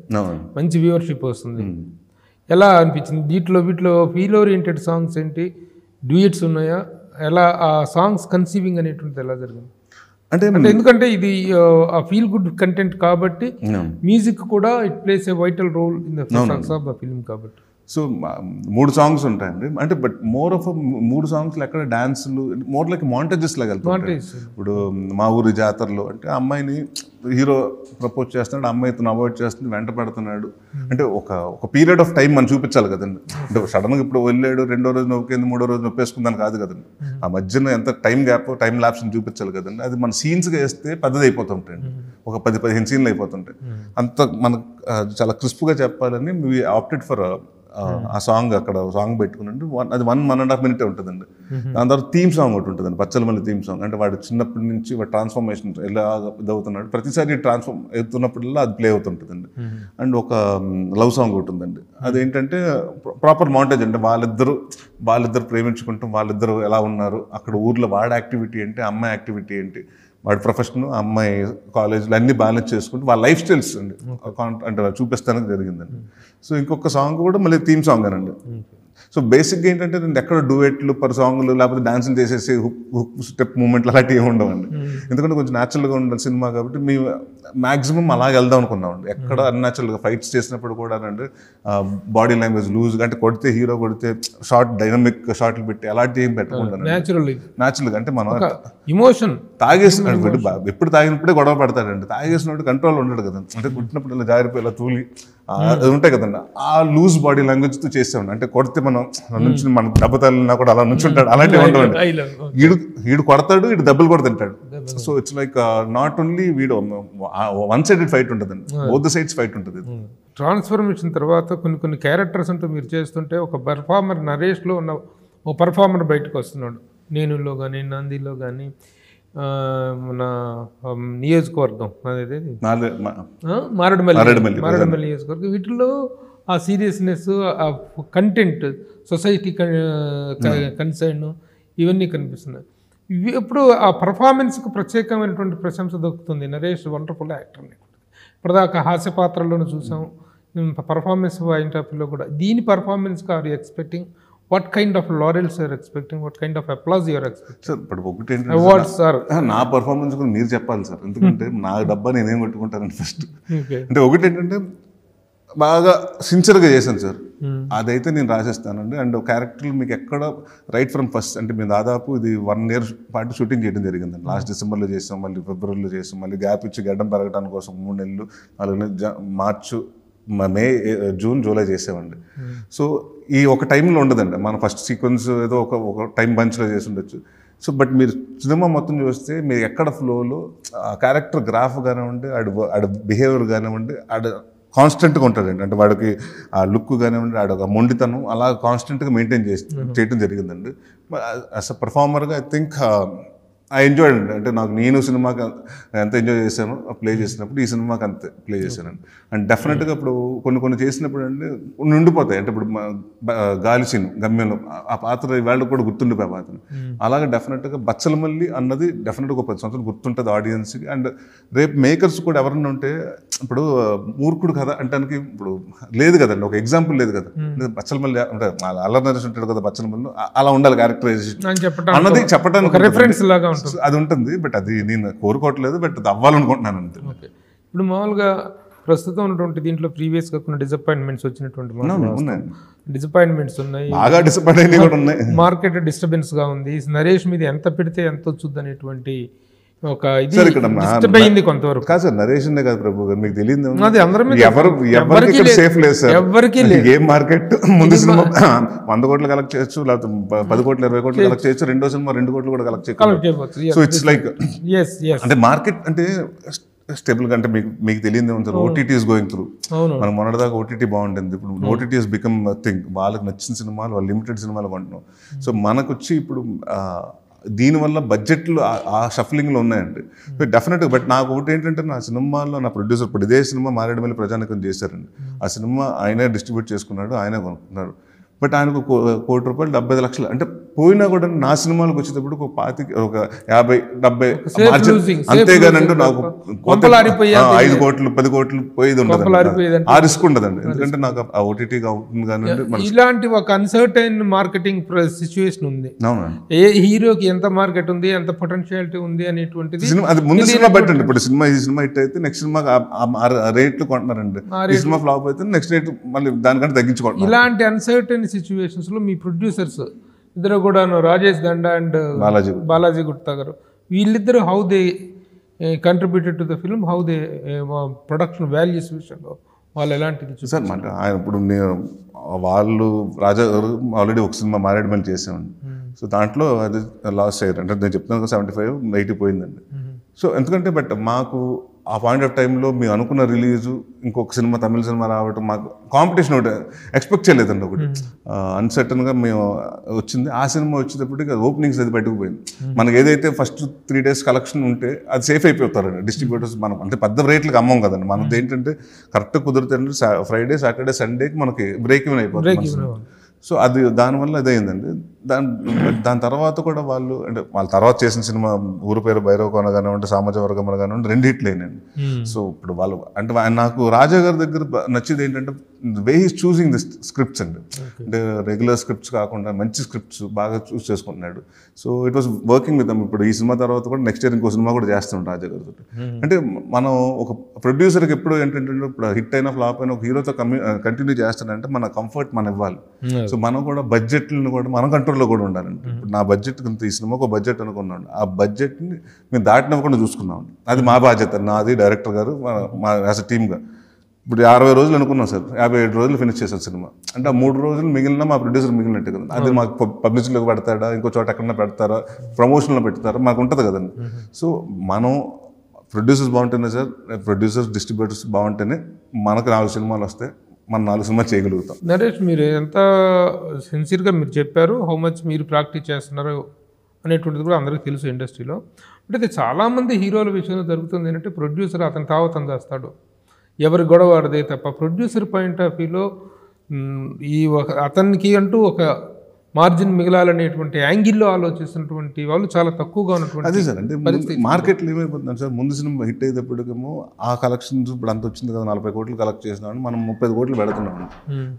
మంచి వ్యూవర్షిప్ వస్తుంది. ఎలా అనిపించింది? వీటిలో ఫీల్ ఓరియంటెడ్ సాంగ్స్ ఏంటి, డ్యూయట్స్ ఉన్నాయా, ఎలా ఆ సాంగ్స్ కన్సీవింగ్ అనేటువంటిది ఎలా జరిగింది? అంటే ఎందుకంటే ఇది ఆ ఫీల్ గుడ్ కంటెంట్ కాబట్టి మ్యూజిక్ కూడా it plays a vital role in the success of the film కాబట్టి. సో 3 సాంగ్స్ ఉంటాయండి. అంటే బట్ మోర్ ఆఫ్ 3 సాంగ్స్లో ఎక్కడ డాన్సులు మోర్ లైక్ మాంటేజెస్ లాగా వెళ్తాయి. ఇప్పుడు మా ఊరి జాతరలో అంటే అమ్మాయిని హీరో ప్రపోజ్ చేస్తున్నాడు, అమ్మాయి ఇతను అవాయిడ్ చేస్తుంది, వెంట పెడుతున్నాడు. అంటే ఒక పీరియడ్ ఆఫ్ టైం మనం చూపించాలి కదండి. అంటే సడన్గా ఇప్పుడు వెళ్ళాడు, 2వ రోజు నొక్కేంది, 3వ రోజు నొప్పేసుకుందని కాదు కదండి. ఆ మధ్యన ఎంత టైం గ్యాప్, టైం ల్యాప్స్ని చూపించాలి కదండి. అది మన సీన్స్గా వేస్తే పెద్దది అయిపోతుంటాయండి, ఒక 10-15 సీన్లు అయిపోతుంటాయి. అంత మనకు చాలా క్రిస్ప్గా చెప్పాలని వీ ఆప్టెడ్ ఫర్ ఆ సాంగ్. అక్కడ సాంగ్ పెట్టుకున్నాండి, అది 1.5 minute ఉంటుందండి. దాని తర్వాత థీమ్ సాంగ్ ఒకటి ఉంటుందండి, పచ్చలమల్లి థీమ్ సాంగ్. అంటే వాడు చిన్నప్పటి నుంచి వాడు ట్రాన్స్ఫర్మేషన్ ఎలా ఇదవుతున్నాడు, ప్రతిసారి ట్రాన్స్ఫార్మ్ అవుతున్నప్పుడల్లా అది ప్లే అవుతుంటుందండి. అండ్ ఒక లవ్ సాంగ్ ఒకటి ఉందండి, అదేంటంటే ప్రాపర్ మౌంటేజ్ అంటే వాళ్ళిద్దరు ప్రేమించుకుంటాం, వాళ్ళిద్దరు ఎలా ఉన్నారు, అక్కడ ఊర్లో వాడి యాక్టివిటీ ఏంటి, అమ్మాయి యాక్టివిటీ ఏంటి, వాడి ప్రొఫెషన్, అమ్మాయి కాలేజీలు అన్నీ బ్యాలెన్స్ చేసుకుంటూ వాళ్ళ లైఫ్ స్టైల్స్ అండి అంటే చూపిస్తానికి జరిగిందండి. సో ఇంకొక సాంగ్ కూడా మళ్ళీ థీమ్ సాంగ్ అనండి. సో బేసిక్గా ఏంటంటే నేను ఎక్కడ డూయెట్లు పర్ సాంగ్లు లేకపోతే డాన్సులు చేసేసి హుక్ స్టెప్ మూమెంట్లు అలాంటివి ఏమి ఉండవండి. ఎందుకంటే కొంచెం న్యాచురల్గా ఉండాలి సినిమా కాబట్టి మేము మ్యాక్సిమం అలాగే వెళ్దాం అనుకున్నామండి. ఎక్కడ అన్యాచురల్గా ఫైట్స్ చేసినప్పుడు కూడా అండి బాడీ లాంగ్వేజ్ లూజ్గా, అంటే కొడితే హీరో కొడితే డైనమిక్ షాట్లు పెట్టి అలాంటివి ఏం పెట్టకుండా న్యాచురల్గా అంటే మనం ఇమోషన్ తాగేసినప్పుడు ఎప్పుడు తాగినప్పుడే గొడవ పడతాడండి. తాగేసినప్పుడు కంట్రోల్ ఉండడు కదండి. అంటే కుట్టినప్పుడు ఇలా జారిపోయి ఇలా తూలి అది ఉంటాయి కదండి, ఆ లూజ్ బాడీ లాంగ్వేజ్తో చేసామండి. అంటే కొడితే మనం నుంచి మన దెబ్బ తల్లినా కూడా అలా నుంచి ఉంటాడు, అలాంటివి ఉండవండి. వీడు కొడతాడు, వీడు దెబ్బలు కూడా తింటాడు. So it's like not only వీడు వన్ సైడెడ్ ఫైట్ ఉంటుందండి, బోత్ ద సైడ్స్ ఫైట్ ఉంటుంది. ట్రాన్స్ఫర్మేషన్ తర్వాత కొన్ని క్యారెక్టర్స్ అంటూ మీరు చేస్తుంటే ఒక పర్ఫార్మర్ నరేష్లో ఉన్న ఓ పర్ఫార్మర్ బయటకు వస్తున్నాడు. నేనులో కానీ, నందిలో కానీ, మన నియోజకవర్గం అదే మారేడుమల్లి నియోజకవర్గం, వీటిల్లో ఆ సీరియస్నెస్, ఆ కంటెంట్, సొసైటీ కన్సర్న్ ఇవన్నీ కనిపిస్తున్నాయి. ఇవి ఎప్పుడు ఆ పర్ఫార్మెన్స్కి ప్రత్యేకమైనటువంటి ప్రశంస దొరుకుతుంది. Naresh wonderful actor. ఇప్పటిదాకా హాస్య పాత్రల్లోనూ చూసాం, పర్ఫార్మెన్స్ పాయింట్ ఆఫ్ వ్యూలో కూడా. దీని పర్ఫార్మెన్స్కి are you expecting? What kind of laurels you are expecting? What kind of applause you are expecting? Sir ఇప్పుడు ఒకటి అవార్డ్స్ సార్, నా పర్ఫార్మెన్స్ కూడా మీరు చెప్పాలి సార్. ఎందుకంటే నా డబ్బా నేనేం కొట్టుకుంటానండి ఫస్ట్. అంటే ఒకటి ఏంటంటే బాగా సిన్సియర్గా చేశాను సార్, అదైతే నేను రాసేస్తానండి. అండ్ క్యారెక్టర్లు మీకు ఎక్కడ రైట్ ఫ్రమ్ ఫస్ట్ అంటే మేము దాదాపు ఇది 1 year పాటు షూటింగ్ చేయడం జరిగిందండి. లాస్ట్ డిసెంబర్లో చేసాం, మళ్ళీ ఫిబ్రవరిలో చేసాం, మళ్ళీ గ్యాప్ ఇచ్చి గడ్డం పెరగడానికి కోసం 3 నెలలు, 4 నెలలు, మార్చు జూన్ జూలై చేసామండి. సో ఈ ఒక టైంలో ఉండదండి, మన ఫస్ట్ సీక్వెన్స్ ఏదో ఒక టైం బంచ్లో చేసి ఉండొచ్చు. సో బట్ మీరు సినిమా మొత్తం చూస్తే మీరు ఎక్కడ ఫ్లోలో క్యారెక్టర్ గ్రాఫ్ కానివ్వండి, ఆడ బిహేవియర్ కానివ్వండి, కాన్స్టెంట్గా ఉంటాడండి. అంటే వాడికి ఆ లుక్ కానివ్వండి, ఆడొక మొండితనం అలా కాన్స్టెంట్గా మెయింటైన్ చేయడం జరిగిందండి. యాజ్ అ పర్ఫార్మర్గా ఐ థింక్ ఐ ఎంజాయ్డ్ అండి. అంటే నేను సినిమాకి ఎంత ఎంజాయ్ చేశాను ప్లే చేసినప్పుడు, ఈ సినిమాకి అంతే ప్లే చేశానండి. అండ్ డెఫినెట్గా ఇప్పుడు కొన్ని చేసినప్పుడు అండి ఉండిపోతాయి. అంటే ఇప్పుడు గాలి సీన్ గమ్యంలో ఆ పాత్ర వాళ్ళకి కూడా గుర్తుండిపోయే పాత్ర. అలాగే డెఫినెట్గా బచ్చలమల్లి అన్నది డెఫినెట్గా ఒక 10 సంవత్సరాలు గుర్తుంటుంది ఆడియన్స్కి. అండ్ రేపు మేకర్స్ కూడా ఎవరన్నా ఉంటే, ఇప్పుడు మూర్ఖుడు కదా అంటానికి ఇప్పుడు లేదు కదండి, ఒక ఎగ్జాంపుల్ లేదు కదా. బచ్చలమల్లి అంటే అల్లరి నరేష్ ఉంటాడు కదా బచ్చలమల్లి, అలా ఉండాలి క్యారెక్టరైజేషన్ అన్నది చెప్పడానికి రిఫరెన్స్ లాగా అది ఉంటుంది. బట్ అది నేను కోరుకోవట్లేదు, బట్ అది అవ్వాలనుకుంటున్నాను అంతే. ఇప్పుడు మామూలుగా ప్రస్తుతం ఉన్నటువంటి దీంట్లో ప్రీవియస్గా కొన్ని డిసప్పాయింట్మెంట్స్ వచ్చినటువంటి డిసప్పాయింట్మెంట్స్ ఉన్నాయి, బాగా డిసప్పాయింట్ కూడా ఉన్నాయి. మార్కెట్ డిస్టర్బెన్స్గా ఉంది. నరేష్ మీద ఎంత పెడితే ఎంత వచ్చుద్ది అనేటువంటి ఒక ఇది డిస్టర్బ్ అయింది కొంతవరకు. కాదు సార్, నరేష్ కాదు ప్రభు గారు, మీకు తెలియదు అది అందరి మీద ఎవరికి సేఫ్ లేదు సార్. ఎవరికి ఏ మార్కెట్ ముందు సినిమా 100 కోట్లు కలెక్ట్ చేయొచ్చు, లేకపోతే 10 కోట్లు 20 కోట్లు కలెక్ట్ చేయొచ్చు, రెండో సినిమా 2 కోట్లు కూడా కలెక్ట్ చేయవచ్చు. సో ఇట్స్ లైక్ అంటే మార్కెట్ అంటే స్టేబుల్గా. అంటే మీకు తెలియదు ఏమో sir, OTT is going through. మనం మొన్నటిదాకా ఓటీటీ బాగుంటుంది, ఇప్పుడు ఓటీటీ ఈస్ బికమ్ థింగ్. వాళ్ళకి నచ్చిన సినిమాలు, వాళ్ళు లిమిటెడ్ సినిమాలు కొంటున్నాం. సో మనకు వచ్చి ఇప్పుడు దీనివల్ల బడ్జెట్లు ఆ షఫ్లింగ్లో ఉన్నాయండి. డెఫినెట్గా. బట్ నాకు ఒకటి ఏంటంటే, నా సినిమాల్లో నా ప్రొడ్యూసర్ ఇప్పుడు ఇదే సినిమా మారేడుమల్లి ప్రజానికం చేశారండి. ఆ సినిమా ఆయనే డిస్ట్రిబ్యూట్ చేసుకున్నాడు, ఆయనే కొనుక్కున్నాడు. బట్ ఆయనకు ₹1 కోటి 75 లక్షలు అంటే పోయినా కూడా నా సినిమాలకు వచ్చేటప్పుడు ఒక 50-70 మార్జిన్. అంతేగానంటే నాకు 5 కోట్లు 10 కోట్లు పోయేది ఉండదు, ఆ రిస్క్ ఉండదండి. ఎందుకంటే నాకు ఆ ఓటీటీగా అవుతుంది. కానీ ఇలాంటి ఒక అన్సర్టైన్ మార్కెటింగ్ సిచ్యువేషన్ ఉంది. ఏ హీరోకి ఎంత మార్కెట్ ఉంది, ఎంత పొటెన్షియాలిటీ ఉంది అనేటువంటిది అది ముందు సినిమా బట్టి. ఇప్పుడు ఈ సినిమా హిట్ అయితే నెక్స్ట్ సినిమా రేట్లు కొంటున్నారండి. ఈ సినిమా ఫ్లాప్ అయితే నెక్స్ట్ రేట్ మళ్ళీ దానికంటే తగ్గించుకుంటారు. ఇలాంటి అన్సర్టైన్ సిచ్యువేషన్స్ లో మీ ప్రొడ్యూసర్స్ ఇద్దరు కూడా, రాజేష్ దండ అండ్ బాలాజీ గుప్తా గారు, వీళ్ళిద్దరు how they contributed to the film, how they production values విషయంలో వాళ్ళు ఎలాంటిది సార్? అంటే ఆయన ఇప్పుడు వాళ్ళు రాజా గారు ఆల్రెడీ ఒక సినిమా మారేడుమల్లి చేసామండి. సో దాంట్లో అది లాస్ అయ్యారు. అంటే నేను చెప్తున్నాను 75-80 పోయిందండి. సో ఎందుకంటే బట్ మాకు ఆ పాయింట్ ఆఫ్ టైంలో మేము అనుకున్న రిలీజు, ఇంకొక సినిమా తమిళ సినిమా రావటం, మాకు కాంపిటీషన్ ఒకటి ఎక్స్పెక్ట్ చేయలేదండి. ఒకటి అన్సర్టన్గా మేము వచ్చింది. ఆ సినిమా వచ్చేటప్పటికి ఓపెనింగ్స్ అది బయటకుపోయింది. మనకి ఏదైతే ఫస్ట్ 3 days కలెక్షన్ ఉంటే అది సేఫ్ అయిపోతారండి డిస్ట్రిబ్యూటర్స్. మనం అంటే పెద్ద రేట్లకు అమ్మం కదండి. మనది ఏంటంటే కరెక్ట్ కుదిరితే ఫ్రైడే సాటర్డే సండేకి మనకి బ్రేక్ ఈవెన్ అయిపోతుంది. సో అది దానివల్ల అదైందండి. దాని తర్వాత కూడా వాళ్ళు అంటే వాళ్ళ తర్వాత చేసిన సినిమా ఊరు పేరు భైరవకోన కానివ్వండి, సామాజిక వర్గం కానివ్వండి, 2 హిట్లు అయినాయండి. సో ఇప్పుడు వాళ్ళు అంటే నాకు రాజా గారి దగ్గర నచ్చేది ఏంటంటే way is choosing the scripts అండి. అంటే రెగ్యులర్ స్క్రిప్ట్స్ కాకుండా మంచి స్క్రిప్ట్స్ బాగా చూస్ చేసుకుంటున్నాడు. So it was working with them. ఇప్పుడు ఈ సినిమా తర్వాత కూడా నెక్స్ట్ ఇయర్ ఇంకో సినిమా కూడా చేస్తున్నాం రాజా గారితో. అంటే మనం ఒక ప్రొడ్యూసర్కి ఎప్పుడు ఏంటంటే, ఇప్పుడు హిట్ అయినా ఫ్లాప్ అయినా ఒక హీరోతో కంటిన్యూ చేస్తాడంటే మన కంఫర్ట్ మనం ఇవ్వాలి. సో మనం కూడా బడ్జెట్లను కూడా మన కంట్రోల్లో కూడా ఉండాలండి. ఇప్పుడు నా బడ్జెట్ ఈ సినిమాకు ఒక బడ్జెట్ అనుకున్నాను, ఆ బడ్జెట్ని మేము దాటినవ్వకుండా చూసుకున్నాం. అది మా బాధ్యత, నాది, డైరెక్టర్ గారు, మా యాజ్ అ టీమ్గా. ఇప్పుడు 60 రోజులు అనుకున్నాం సార్, 57 రోజులు ఫినిష్ చేశారు సినిమా. అంటే ఆ 3 రోజులు మిగిలిన మా ప్రొడ్యూసర్ మిగిలినట్టు కదా. అది మాకు పబ్లిసిటీలోకి పెడతాడా, ఇంకో చోట ఎక్కడన్నా పెడతారా, ప్రమోషన్లో పెడతారా, మాకు ఉంటుంది కదండి. సో మనం ప్రొడ్యూసర్స్ బాగుంటేనే సార్, ప్రొడ్యూసర్స్ డిస్ట్రిబ్యూటర్స్ బాగుంటేనే మనకు 4 సినిమాలు వస్తాయి, మనం 4 సినిమాలు చేయగలుగుతాం. నరేష్, మీరు ఎంత సిన్సియర్గా మీరు చెప్పారు, హౌ మచ్ మీరు ప్రాక్టీస్ చేస్తున్నారు అనేటువంటిది కూడా అందరికీ తెలుసు ఇండస్ట్రీలో. అంటే చాలామంది హీరోల విషయంలో జరుగుతుంది ఏంటంటే, ప్రొడ్యూసర్ అతని తావతం చేస్తాడు, ఎవరి గొడవ వాడదే తప్ప. ప్రొడ్యూసర్ పాయింట్ ఆఫ్ వ్యూలో ఈ అతనికి అంటూ ఒక మార్జిన్ మిగలాలనేటువంటి యాంగిల్లో ఆలోచిస్తున్నటువంటి వాళ్ళు చాలా తక్కువగా ఉన్నటువంటి. అదే సార్, అంటే మార్కెట్లో ఏమైపోతుంది సార్, ముందు సినిమా హిట్ అయ్యేటప్పటికేమో ఆ కలెక్షన్స్ ఇప్పుడు అంత వచ్చింది కదా, 40 కోట్లు కలెక్ట్ చేసినామని మనం 30 కోట్లు పెడుతున్నాము.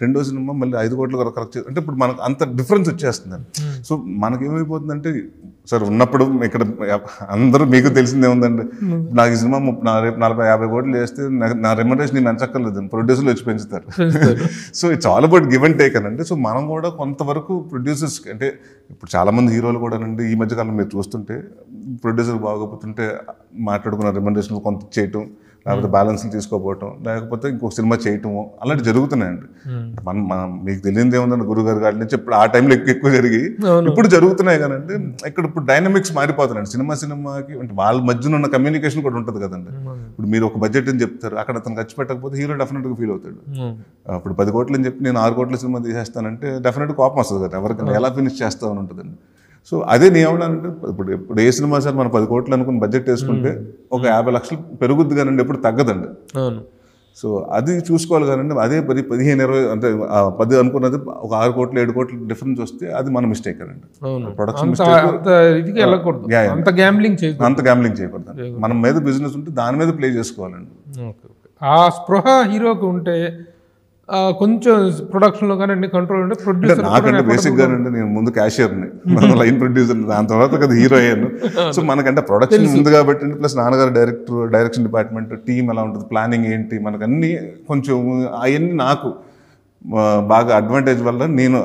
రెండో సినిమా మళ్ళీ 5 కోట్లు కలెక్ట్ చేసి, అంటే ఇప్పుడు మనకు అంత డిఫరెన్స్ వచ్చేస్తుందండి. సో మనకేమైపోతుందంటే సార్, ఉన్నప్పుడు ఇక్కడ అందరూ మీకు తెలిసిందే ఉందండి, నాకు ఈ సినిమా 40-50 కోట్లు చేస్తే నా రెమ్యునరేషన్ నేను పెంచక్కర్లేదు, ప్రొడ్యూసర్లు వచ్చి పెంచుతారు. So it's all about give and take అనండి. సో మనం కూడా కొంతవరకు ప్రొడ్యూసర్స్కి, అంటే ఇప్పుడు చాలామంది హీరోలు కూడా అండి ఈ మధ్యకాలం మీరు చూస్తుంటే ప్రొడ్యూసర్ బాగోపోతుంటే మాట్లాడుకున్న రెమ్యునరేషన్ కొంత చేయటం, లేకపోతే బ్యాలెన్స్లు తీసుకోపోవటం, లేకపోతే ఇంకొక సినిమా చేయటము అలాంటివి జరుగుతున్నాయండి. మనం మీకు తెలియదు ఏముందండి గురుగారు గారి నుంచి ఇప్పుడు ఆ టైంలో ఎక్కువ జరిగి ఇప్పుడు జరుగుతున్నాయి కదండి. ఇక్కడ ఇప్పుడు డైనమిక్స్ మారిపోతున్నాయండి సినిమాకి. అంటే వాళ్ళ మధ్యన ఉన్న కమ్యూనికేషన్ కూడా ఉంటుంది కదండి. ఇప్పుడు మీరు ఒక బడ్జెట్ అని చెప్తారు, అక్కడ అతను ఖర్చు పెట్టకపోతే హీరో డెఫినెట్గా ఫీల్ అవుతాడు. ఇప్పుడు 10 కోట్లు అని చెప్పి నేను 6 కోట్ల సినిమా తీసేస్తానంటే డెఫినెట్గా కోపం వస్తుంది కదా ఎవరికైనా, ఎలా ఫినిష్ చేస్తామని ఉంటుందండి. సో అదే నేను ఏమన్నానంటే ఇప్పుడు ఏ సినిమా సార్ మనం 10 కోట్లు అనుకుని బడ్జెట్ వేసుకుంటే ఒక 50 లక్షలు పెరుగుద్ది కానండి, ఎప్పుడు తగ్గదండి. సో అది చూసుకోవాలి కానండి. అదే 15-20 అంటే 10 అనుకున్నది ఒక 6 కోట్లు 7 కోట్లు డిఫరెన్స్ వస్తే అది మన మిస్టేక్ అండి. ప్రొడక్షన్ అంత గ్యాంబ్లింగ్ చేయకూడదు. మన మీద బిజినెస్ ఉంటే దాని మీద ప్లే చేసుకోవాలండి. ఆ స్పృహ హీరోకి ఉంటే కొంచెం ప్రొడక్షన్లో కానీ అన్ని కంట్రోల్ ఉంటే ప్రొడ్యూసర్. నాకంటే బేసిక్గా అండి నేను ముందు క్యాషియర్ని, లైన్ ప్రొడ్యూసర్, దాని తర్వాత కదా హీరో అయ్యాను. సో మనకంటే ప్రొడక్షన్ ఉంది కాబట్టి ప్లస్ నాన్నగారు డైరెక్షన్ డిపార్ట్మెంట్ టీం ఎలా ఉంటుంది, ప్లానింగ్ ఏంటి, మనకు అన్నీ కొంచెం అవన్నీ నాకు బాగా అడ్వాంటేజ్ వల్ల నేను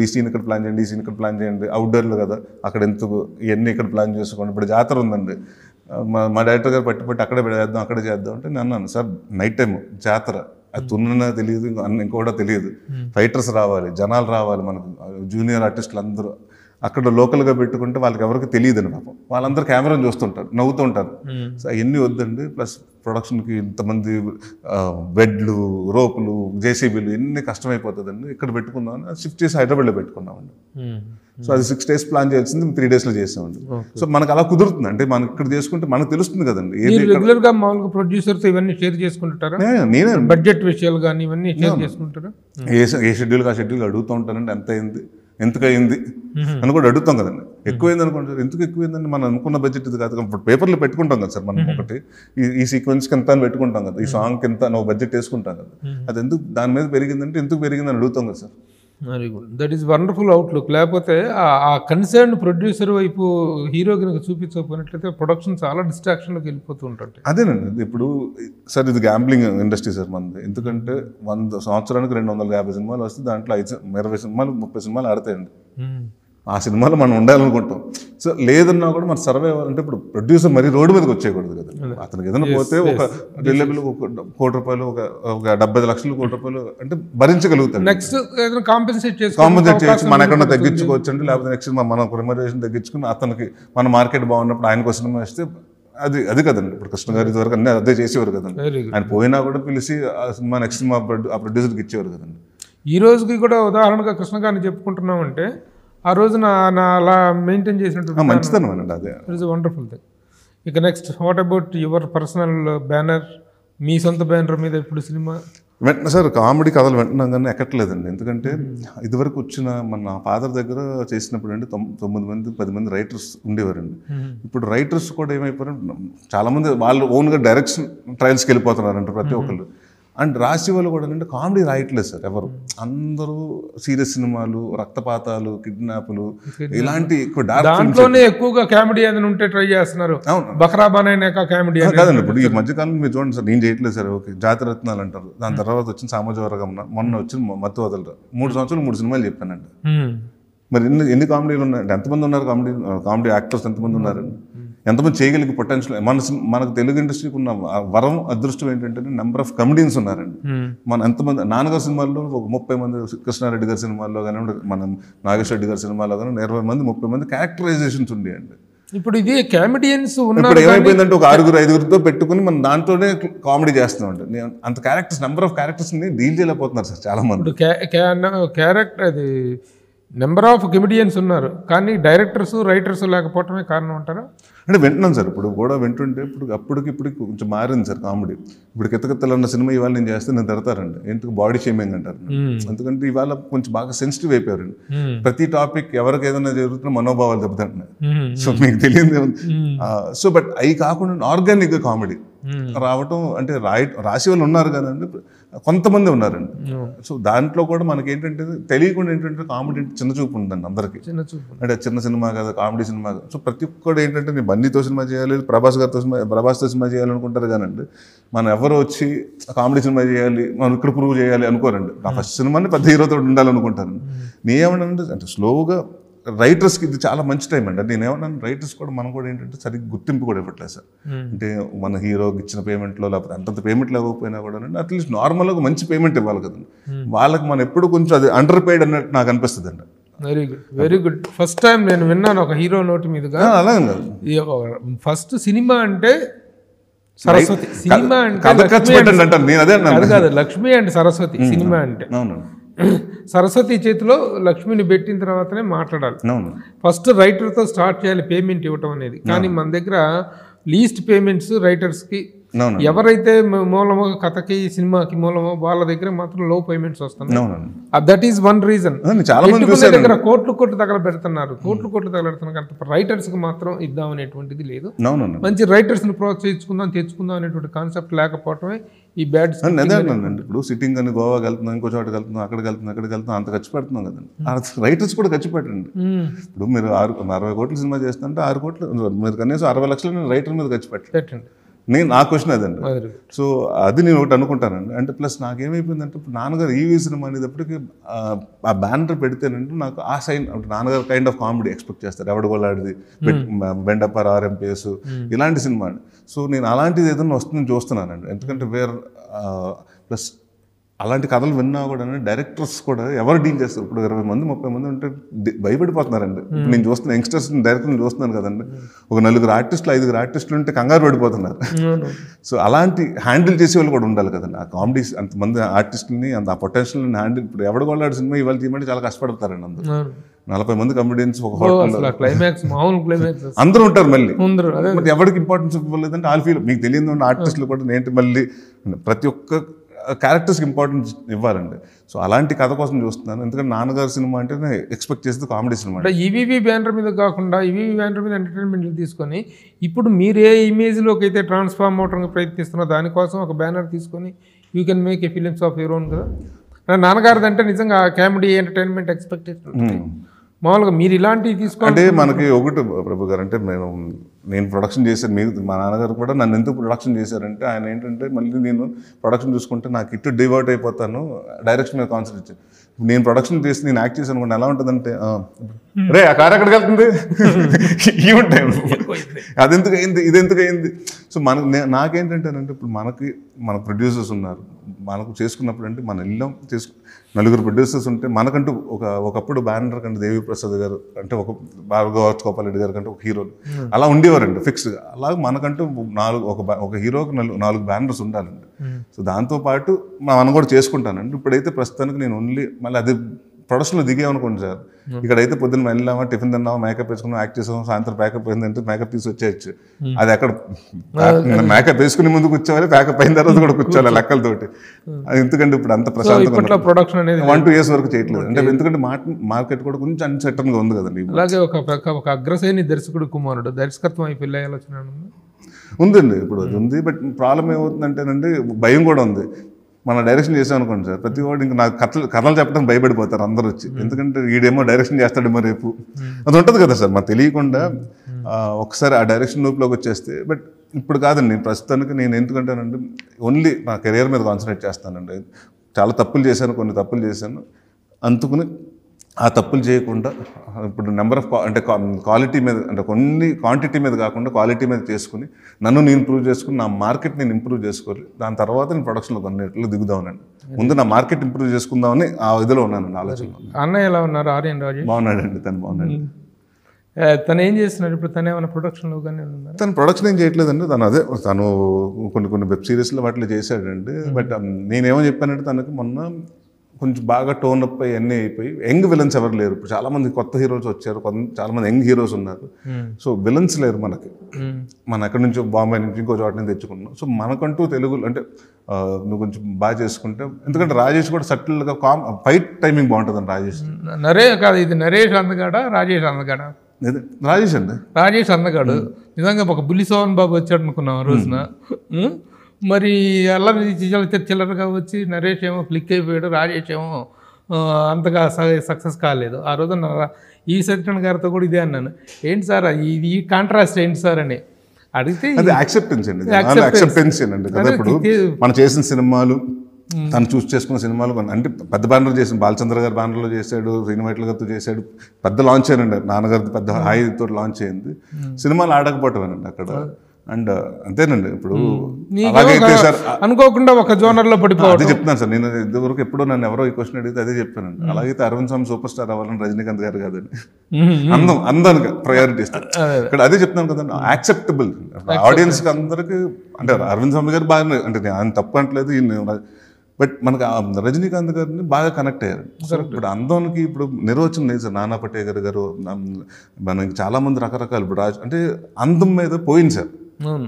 ఈ సీన్ ఇక్కడ ప్లాన్ చేయండి, ఈ సీన్ ఇక్కడ ప్లాన్ చేయండి, అవుట్డోర్లో కదా అక్కడ ఎందుకు ఇవన్నీ ఇక్కడ ప్లాన్ చేసుకోండి. ఇప్పుడు జాతర ఉందండి, మా డైరెక్టర్ గారు పట్టి అక్కడే చేద్దాం అంటే నేను అన్నాను, సార్ నైట్ టైం జాతర, అది తున్న తెలియదు, ఇంకోటో తెలియదు, ఫైటర్స్ రావాలి, జనాలు రావాలి, మనకు జూనియర్ ఆర్టిస్టులు అందరూ అక్కడ లోకల్గా పెట్టుకుంటే వాళ్ళకి ఎవరికి తెలియదండి పాపం. వాళ్ళందరూ కెమెరాని చూస్తుంటారు, నవ్వుతూ ఉంటారు. సో అవన్నీ వద్దండి. ప్లస్ ప్రొడక్షన్కి ఇంతమంది బెడ్లు, రోపులు, జేసీబీలు ఎన్ని కష్టమైపోతుందండి, ఇక్కడ పెట్టుకుందామని షిఫ్ట్ చేసి హైదరాబాద్లో పెట్టుకున్నామండి. సో అది 6 days ప్లాన్ చేయాల్సింది 3 daysలో చేసామండి. సో మనకు అలా కుదురుతుంది, అంటే మనకి ఇక్కడ చేసుకుంటే మనకు తెలుస్తుంది కదండి. రెగ్యులర్గా మామూలుగా ప్రొడ్యూసర్స్ ఇవన్నీ షేర్ చేసుకుంటారా? నేనే బడ్జెట్ విషయాలు కానీ ఇవన్నీ షేర్ చేసుకుంటారా? ఏ షెడ్యూల్ ఆ షెడ్యూల్ అడుగుతూ ఉంటానండి, ఎంత అయింది, ఎందుకు అయింది అని కూడా అడుగుతాం కదండి. ఎక్కువైంది అనుకుంటారు, ఎందుకు ఎక్కువైందని మనం అనుకున్న బడ్జెట్ ఇది కాదు. ఇప్పుడు పేపర్లో పెట్టుకుంటాం కదా సార్, మనం ఒకటి ఈ సీక్వెన్స్కి ఎంత అని పెట్టుకుంటాం కదా, ఈ సాంగ్కి ఎంత నువ్వు బడ్జెట్ వేసుకుంటాం కదా, అది ఎందుకు దాని మీద పెరిగిందంటే ఎందుకు పెరిగిందని అడుగుతాం కదా sir. Very good, that is wonderful outlook. లేకపోతే ఆ కన్సర్న్ ప్రొడ్యూసర్ వైపు హీరో కనుక చూపించకపోయినట్లయితే ప్రొడక్షన్ చాలా డిస్ట్రాక్షన్లోకి వెళ్ళిపోతూ ఉంటుంది. అదేనండి, ఇప్పుడు సార్ ఇది గ్యాంబ్లింగ్ ఇండస్ట్రీ సార్ మనది. ఎందుకంటే 100 సంవత్సరానికి 250 సినిమాలు వస్తే దాంట్లో 20 సినిమాలు 30 సినిమాలు ఆడతాయండి. ఆ సినిమాలో మనం ఉండాలనుకుంటాం. సో లేదన్నా కూడా మన సర్వే అవ్వాలంటే ఇప్పుడు ప్రొడ్యూసర్ మరీ రోడ్డు మీదకి వచ్చేయకూడదు కదా. అతనికి ఏదైనా పోతే ఒక రిలయబుల్ ₹1 కోటి, ఒక 70 లక్షలు ₹1 కోటి అంటే భరించగలుగుతాడు. నెక్స్ట్ కాంపెన్సేట్ చేసి మన ఎక్కడన్నా తగ్గించుకోవచ్చు అండి, లేకపోతే నెక్స్ట్ మన రెమ్యునరేషన్ తగ్గించుకుని అతనికి మన మార్కెట్ బాగున్నప్పుడు ఆయనకు సినిమా వస్తే అది కదండి. ఇప్పుడు కృష్ణ గారి వరకు అన్నీ అదే చేసేవారు కదండి. ఆయన పోయినా కూడా పిలిచి ఆ సినిమా నెక్స్ట్ సినిమా ఆ ప్రొడ్యూసర్కి ఇచ్చేవారు కదండి. ఈ రోజుకి కూడా ఉదాహరణగా కృష్ణ గారిని చెప్పుకుంటున్నామంటే ఆ రోజు నా అలా మెయింటైన్ చేసినట్టు మంచిదనం అండి, అదే ఇట్స్ వండర్ఫుల్ థింగ్. ఇక next what about your personal banner, మీ సొంత బ్యానర్ మీద ఇప్పుడు సినిమా? వెంటనే సార్ కామెడీ కథలు వింటున్నాం కానీ ఎక్కట్లేదండి. ఎందుకంటే ఇదివరకు వచ్చిన మన ఫాదర్ దగ్గర చేసినప్పుడు అండి 9 మంది 10 మంది రైటర్స్ ఉండేవారండి. ఇప్పుడు రైటర్స్ కూడా ఏమైపోయారు, చాలామంది వాళ్ళు ఓన్గా డైరెక్షన్ ట్రయల్స్కి వెళ్ళిపోతున్నారంట ప్రతి ఒక్కళ్ళు. అండ్ రాసి వాళ్ళు కూడా అంటే కామెడీ రాయట్లేదు సార్ ఎవరు, అందరూ సీరియస్ సినిమాలు, రక్తపాతాలు, కిడ్నాపులు, ఇలాంటి దాంట్లోనే ఎక్కువగా కామెడీ ఏదైనా ఉంటే ట్రై చేస్తున్నారు. బక్రాబాన్ అయినాక కామెడీ కాదండి. ఇప్పుడు ఈ మధ్యకాలంలో మీరు చూడండి సార్, నేను చేయట్లేదు సార్, ఓకే జాతిరత్నాలు అంటారు, దాని తర్వాత వచ్చిన సామాజిక వర్గం, మొన్న వచ్చిన మత్తు వదలరు, 3 సంవత్సరాలు 3 సినిమాలు చెప్పానండి. మరి ఎన్ని కామెడీలు ఉన్నాయండి, ఎంతమంది ఉన్నారు కామెడీ యాక్టర్స్ ఎంతమంది ఉన్నారండి, ఎంతమంది చేయగలిగే పొటెన్షియల్. మనకు తెలుగు ఇండస్ట్రీకి ఉన్న వరం అదృష్టం ఏంటంటే నెంబర్ ఆఫ్ కమెడియన్స్ ఉన్నారండి. మన ఎంతమంది నాన్నగారి సినిమాల్లో ఒక 30 మంది, కృష్ణారెడ్డి గారి సినిమాల్లో కానివ్వండి, మన నాగేశ్వర రెడ్డి గారి సినిమాల్లో కానీ 20 మంది 30 మంది క్యారెక్టరైజేషన్స్ ఉండేయండి. ఇప్పుడు ఇది కామెడియన్స్ ఇప్పుడు ఏమైపోయిందంటే ఒక 6-5 పెట్టుకుని మనం దాంట్లోనే కామెడీ చేస్తామండి. అంత క్యారెక్టర్స్, నెంబర్ ఆఫ్ క్యారెక్టర్స్ని డీల్ చేయలేకపోతున్నారు సార్ చాలా మంది. క్యారెక్టర్ అది నెంబర్ ఆఫ్ కమెడియన్స్ ఉన్నారు కానీ డైరెక్టర్స్ రైటర్స్ లేకపోవటమే కారణం అంటారా? అంటే వింటున్నాను సార్, ఇప్పుడు కూడా వింటుంటే అప్పటికి కొంచెం మారింది సార్ కామెడీ. ఇప్పుడు కిత్తకిత్తలు అన్న సినిమా ఇవాళ నేను చేస్తే నేను తిడతారండి, ఎందుకు బాడీ షేమింగ్ అంటారు. ఎందుకంటే ఇవాళ కొంచెం బాగా సెన్సిటివ్ అయిపోయారండి. ప్రతి టాపిక్ ఎవరికి ఏదైనా జరుగుతున్న మనోభావాలు దెబ్బతింటున్నాయి. సో మీకు తెలియదు. సో బట్ అవి కాకుండా ఆర్గానిక్గా కామెడీ రావటం అంటే రాసి వాళ్ళు ఉన్నారు కదండి, కొంతమంది ఉన్నారండి. సో దాంట్లో కూడా మనకి ఏంటంటే తెలియకుండా ఏంటంటే కామెడీ చిన్న చూపు ఉందండి అందరికీ. అంటే చిన్న సినిమా కదా, కామెడీ సినిమా కదా. సో ప్రతి ఒక్కటి ఏంటంటే నేను బన్నీతో సినిమా చేయాలి, ప్రభాస్తో సినిమా చేయాలనుకుంటారు కానండి, మనం ఎవరు వచ్చి కామెడీ సినిమా చేయాలి, మనం ఇక్కడ ప్రూవ్ చేయాలి అనుకోరండి. నా ఫస్ట్ సినిమాని పెద్ద హీరోతో ఉండాలనుకుంటారండి. నేనేమన్నా అంటే స్లోగా రైటర్స్కి ఇది చాలా మంచి టైం అండి. నేను ఏమన్నాను, రైటర్స్ కూడా మనం కూడా ఏంటంటే సరిగ్గా గుర్తింపు కూడా ఇవ్వట్లేదు సార్. అంటే మన హీరోకి ఇచ్చిన పేమెంట్లో లేకపోతే అంతంత పేమెంట్లు ఇవ్వకపోయినా కూడా అట్లీస్ట్ నార్మల్గా మంచి పేమెంట్ ఇవ్వాలి కదండి. వాళ్ళకి మనం ఎప్పుడు కొంచెం అది అండర్ పెయిడ్ అన్నట్టు నాకు అనిపిస్తుంది అండి. Very good. ఫస్ట్ టైం నేను విన్నాను ఒక హీరో నోటి మీదుగా. అలాగే ఫస్ట్ సినిమా అంటే సరస్వతి, సినిమా అంటే నేను అదే కాదు, లక్ష్మి అండ్ సరస్వతి సినిమా అంటే. సరస్వతి చేతిలో లక్ష్మిని పెట్టిన తర్వాతనే మాట్లాడాలి. ఫస్ట్ రైటర్తో స్టార్ట్ చేయాలి పేమెంట్ ఇవ్వటం అనేది. కానీ మన దగ్గర లీస్ట్ పేమెంట్స్ రైటర్స్కి, ఎవరైతే మూలమో కథకి సినిమాకి మూలమో వాళ్ళ దగ్గర మాత్రం లో పేమెంట్స్ వస్తున్నాయి. That is one reason. చాలా మంది దగ్గర కోట్లు తగలబెడుతున్నారు, కోట్లు తగలబెడుతున్నారు. రైటర్స్ కి మాత్రం ఇద్దాం అనేటువంటిది లేదు. మంచి రైటర్స్ ని ప్రోత్సహించుకుందాం, తెచ్చుకుందాం అనేటువంటి కాన్సెప్ట్ లేకపోవటమే ఈ బ్యాడ్. ఇప్పుడు సిట్టింగ్ అని గోవాకి వెళ్తున్నాం, ఇంకో చోటకి వెళ్తున్నాం, అక్కడికి వెళ్తున్నాం, అంత ఖర్చు పెడుతున్నాం కదండి. రైటర్స్ కూడా ఖర్చు పెట్టండి. ఇప్పుడు మీరు 60 కోట్ల సినిమా చేస్తుంటే 6 కోట్లు మీరు కనీసం 60 లక్షలు రైటర్ మీద ఖర్చు పెట్టండి. నా క్వశ్చన్ అదండి. సో అది నేను ఒకటి అనుకుంటానండి. అంటే ప్లస్ నాకేమైపోయిందంటే ఇప్పుడు నాన్నగారు ఈవీ సినిమా అనేటప్పటికి ఆ బ్యానర్ పెడితేనంటే నాకు ఆ సైన్ అంటే నాన్నగారు కైండ్ ఆఫ్ కామెడీ ఎక్స్పెక్ట్ చేస్తారు. ఎవడగోలాడిది, బెండప్పర్, ఆర్ఎంపీఎస్ ఇలాంటి సినిమా. సో నేను అలాంటిది ఏదైనా వస్తుందని చూస్తున్నానండి. ఎందుకంటే ప్లస్ అలాంటి కథలు విన్నా కూడా డైరెక్టర్స్ కూడా ఎవరు డీల్ చేస్తారు. ఇప్పుడు 20 మంది 30 మంది ఉంటే భయపడిపోతున్నారండి. నేను చూస్తున్న యంగ్స్టర్స్ డైరెక్టర్ని చూస్తున్నాను కదండి. ఒక 4 ఆర్టిస్టులు 5 ఆర్టిస్టులు ఉంటే కంగారు పడిపోతున్నారు. సో అలాంటి హ్యాండిల్ చేసే వాళ్ళు కూడా ఉండాలి కదండి. ఆ కామెడీ అంతమంది ఆర్టిస్టులని ఆ పొటెన్షియల్ని హ్యాండిల్. ఇప్పుడు ఎవడగోళ్ళాడు సినిమా ఇవాళ తీయమంటే చాలా కష్టపడతారండి. అందరూ 40 మంది కమెడియన్స్ ఒక అందరూ ఉంటారు. మళ్ళీ ఎవరికి ఇంపార్టెన్స్ ఇవ్వలేదంటే ఆల్ ఫీల్ మీకు తెలియదు. ఆర్టిస్టులు కూడా ఏంటి మళ్ళీ ప్రతి ఒక్క క్యారెక్టర్స్కి ఇంపార్టెన్స్ ఇవ్వాలండి. సో అలాంటి కథ కోసం చూస్తున్నాను. ఎందుకంటే నాన్నగారు సినిమా అంటే ఎక్స్పెక్ట్ చేసేది కామెడీ సినిమా. అంటే ఈవీవీ బ్యానర్ మీద కాకుండా ఈవీవీ బ్యానర్ మీద ఎంటర్టైన్మెంట్లు తీసుకొని ఇప్పుడు మీరు ఏ ఇమేజ్లోకి అయితే ట్రాన్స్ఫార్మ్ అవడానికి ప్రయత్నిస్తున్నారో దానికోసం ఒక బ్యానర్ తీసుకొని you can make A films of your own కదా. నాన్నగారిది అంటే నిజంగా కామెడీ ఎంటర్టైన్మెంట్ ఎక్స్పెక్టేషన్. మామూలుగా మీరు ఇలాంటివి తీసుకోండి. అంటే మనకి ఒకటి ప్రభు గారు, అంటే నేను ప్రొడక్షన్ చేశాను. మీరు మా నాన్నగారు కూడా నన్ను ఎందుకు ప్రొడక్షన్ చేశారంటే ఆయన ఏంటంటే మళ్ళీ నేను ప్రొడక్షన్ చూసుకుంటే నాకు ఇటు డివర్ట్ అయిపోతాను, డైరెక్షన్ మీద కాన్సన్ట్రేట్ చేస్తాను. నేను ప్రొడక్షన్ చేసి నేను యాక్ట్ చేశాను అనుకోండి, ఎలా ఉంటుందంటే రే ఆ కార్ ఎక్కడికి వెళ్తుంది ఈ ఉంటాయి, అది ఎందుకు అయింది, ఇది ఎందుకు అయింది. సో నాకేంటంటేనంటే ఇప్పుడు మన ప్రొడ్యూసర్స్ ఉన్నారు. మనకు చేసుకున్నప్పుడు అంటే మన ఇల్లం నలుగురు ప్రొడ్యూసర్స్ ఉంటే మనకంటూ ఒకప్పుడు బ్యానర్ కంటే దేవి ప్రసాద్ గారు అంటే ఒక భార్గవగోపాల్ రెడ్డి గారు కంటే ఒక హీరోలు అలా ఉండేవారండి ఫిక్స్డ్గా. అలాగే మనకంటూ ఒక హీరోకి 4 బ్యానర్స్ ఉండాలండి. సో దాంతోపాటు మనం కూడా చేసుకుంటానండి. ఇప్పుడైతే ప్రస్తుతానికి నేను ఓన్లీ మళ్ళీ అది ప్రొడక్షన్లో దిగేమనుకోండి సార్. ఇక్కడైతే పొద్దున్న వెళ్ళామా, టిఫిన్ తిన్నామా, మేకప్ వేసుకున్నాం, యాక్ట్ చేసాం, సాయంత్రం ప్యాకప్ అయిందంటే మేకప్ తీసి వచ్చేయచ్చు. అది అక్కడ మేకప్ వేసుకుని ముందు కూర్చోవాలి, ప్యాకప్ అయిన తర్వాత కూడా కూర్చోవాలి లెక్కలతోటి. అది ఎందుకంటే ఇప్పుడు అంత ప్రశాంతంగా ప్రొడక్షన్ అనేది 1-2 years వరకు చేయట్లేదు. అంటే ఎందుకంటే మార్కెట్ కూడా కొంచెం అన్సర్టన్గా ఉంది కదండి. అలాగే ఒక అగ్రశ్రేణి దర్శకుడు కుమారుడు దర్శకత్వం అయిపోయి ఆలోచన ఉందండి. ఇప్పుడు అది ఉంది. బట్ ప్రాబ్లం ఏమవుతుందంటేనండి భయం కూడా ఉంది. మనం డైరెక్షన్ చేసాం అనుకోండి సార్, ప్రతి వాడు ఇంకా నాకు కథలు చెప్పడానికి భయపడిపోతారు అందరూ వచ్చి. ఎందుకంటే వీడేమో డైరెక్షన్ చేస్తాడేమో రేపు అది ఉంటుంది కదా సార్. మాకు తెలియకుండా ఒకసారి ఆ డైరెక్షన్ లూప్లోకి వచ్చేస్తే. బట్ ఇప్పుడు కాదండి, ప్రస్తుతానికి నేను ఎందుకంటానంటే ఓన్లీ నా కెరీర్ మీద కాన్సన్ట్రేట్ చేస్తానండి. చాలా తప్పులు చేశాను, కొన్ని తప్పులు చేశాను, అందుకుని ఆ తప్పులు చేయకుండా ఇప్పుడు నెంబర్ ఆఫ్ అంటే క్వాలిటీ మీద అంటే కొన్ని క్వాంటిటీ మీద కాకుండా క్వాలిటీ మీద చేసుకుని నేను ఇంప్రూవ్ చేసుకుని నా మార్కెట్ నేను ఇంప్రూవ్ చేసుకోవాలి. దాని తర్వాత నేను ప్రొడక్షన్లో కొన్నిట్లో దిగుదామనండి. ముందు నా మార్కెట్ ఇంప్రూవ్ చేసుకుందామని ఆ ఇదిలో ఉన్నానండి, ఆలోచనలో. అన్నయ్య ఎలా ఉన్నారు? ఆర్యన్ రాజేష్ బాగున్నాడండి. తను బాగున్నాడు. తను ఏం చేస్తున్నాడు ఇప్పుడు? తను ఏమైనా ప్రొడక్షన్లో కానీ తను ప్రొడక్షన్ ఏం చేయట్లేదండి. తను కొన్ని వెబ్ సిరీస్లో వాటిలో చేశాడండి. బట్ నేనేమో చెప్పానంటే తనకి మొన్న కొంచెం బాగా టోన్ అప్ అన్నీ అయిపోయి యంగ్ విలన్స్ ఎవరు లేరు. ఇప్పుడు చాలామంది కొత్త హీరోస్ వచ్చారు, చాలామంది యంగ్ హీరోస్ ఉన్నారు. సో విలన్స్ లేరు మనకి. మనం ఎక్కడి నుంచో బాంబే నుంచి ఇంకో చోట నుంచి తెచ్చుకున్నాం. సో మనకంటూ తెలుగు అంటే నువ్వు కొంచెం బాగా చేసుకుంటే, ఎందుకంటే రాజేష్ కూడా సటిల్గా ఫైట్ టైమింగ్ బాగుంటుందండి. రాజేష్ కాదు, ఇది నరేష్ అందగాడా రాజేష్ అందగాడా? రాజేష్ అండి, రాజేష్ అందగాడు. నిజంగా ఒక బుల్లి సోహన్ బాబు వచ్చాడు అనుకున్నాం ఆ రోజున. మరి అలా చిల్లరగా వచ్చి నరేష్ ఏమో క్లిక్ అయిపోయాడు, రాజేష్ ఏమో అంతగా సక్సెస్ కాలేదు. ఆ రోజు ఈ సత్యనారాయణ గారితో కూడా ఇదే అన్నాను, ఏంటి సార్ ఈ కాంట్రాస్ట్ ఏంటి సార్ అని అడిగితే అది యాక్సెప్టెన్స్ అండి. యాక్సెప్టెన్స్ అండి కదా. ఇప్పుడు మనం చేసిన సినిమాలు తను చూస్ చేసుకున్న సినిమాలు అంటే పెద్ద బ్యానర్ చేసిన బాలచంద్ర గారి బ్యానర్లో చేశాడు, శ్రీనివైట్ల గారితో చేశాడు, పెద్ద లాంచ్ అయ్యానండి, నాన్నగారిది పెద్ద హాయితో లాంచ్ అయింది. సినిమాలు ఆడకపోవటమేనండి అక్కడ. అండ్ అంతేనండి. ఇప్పుడు అలాగైతే సార్ అనుకోకుండా ఒక జోనర్ లో పడిపోవడం. అదే చెప్తున్నాను సార్, నేను ఇదివరకు ఎప్పుడో నన్ను ఎవరో ఈ క్వశ్చన్ అడిగితే అదే చెప్పానండి. అలాగైతే అరవింద్ స్వామి సూపర్ స్టార్ అవ్వాలని రజనీకాంత్ గారు కాదండి, అందానికి ప్రయారిటీ ఇస్తారు ఇక్కడ. అదే చెప్తున్నాను కదండి, యాక్సెప్టబుల్ ఆడియన్స్ కి అందరికి. అంటే అరవింద్ స్వామి గారు బాగా, అంటే ఆయన తప్పు అంటలేదు, బట్ మనకు రజనీకాంత్ గారిని బాగా కనెక్ట్ అయ్యారు. ఇప్పుడు అందానికి ఇప్పుడు నిర్వచనం లేదు సార్. నానా పటేకర్ గారు, మనకి చాలా మంది రకరకాలు ఇప్పుడు అంటే అందం మీద పోయింది సార్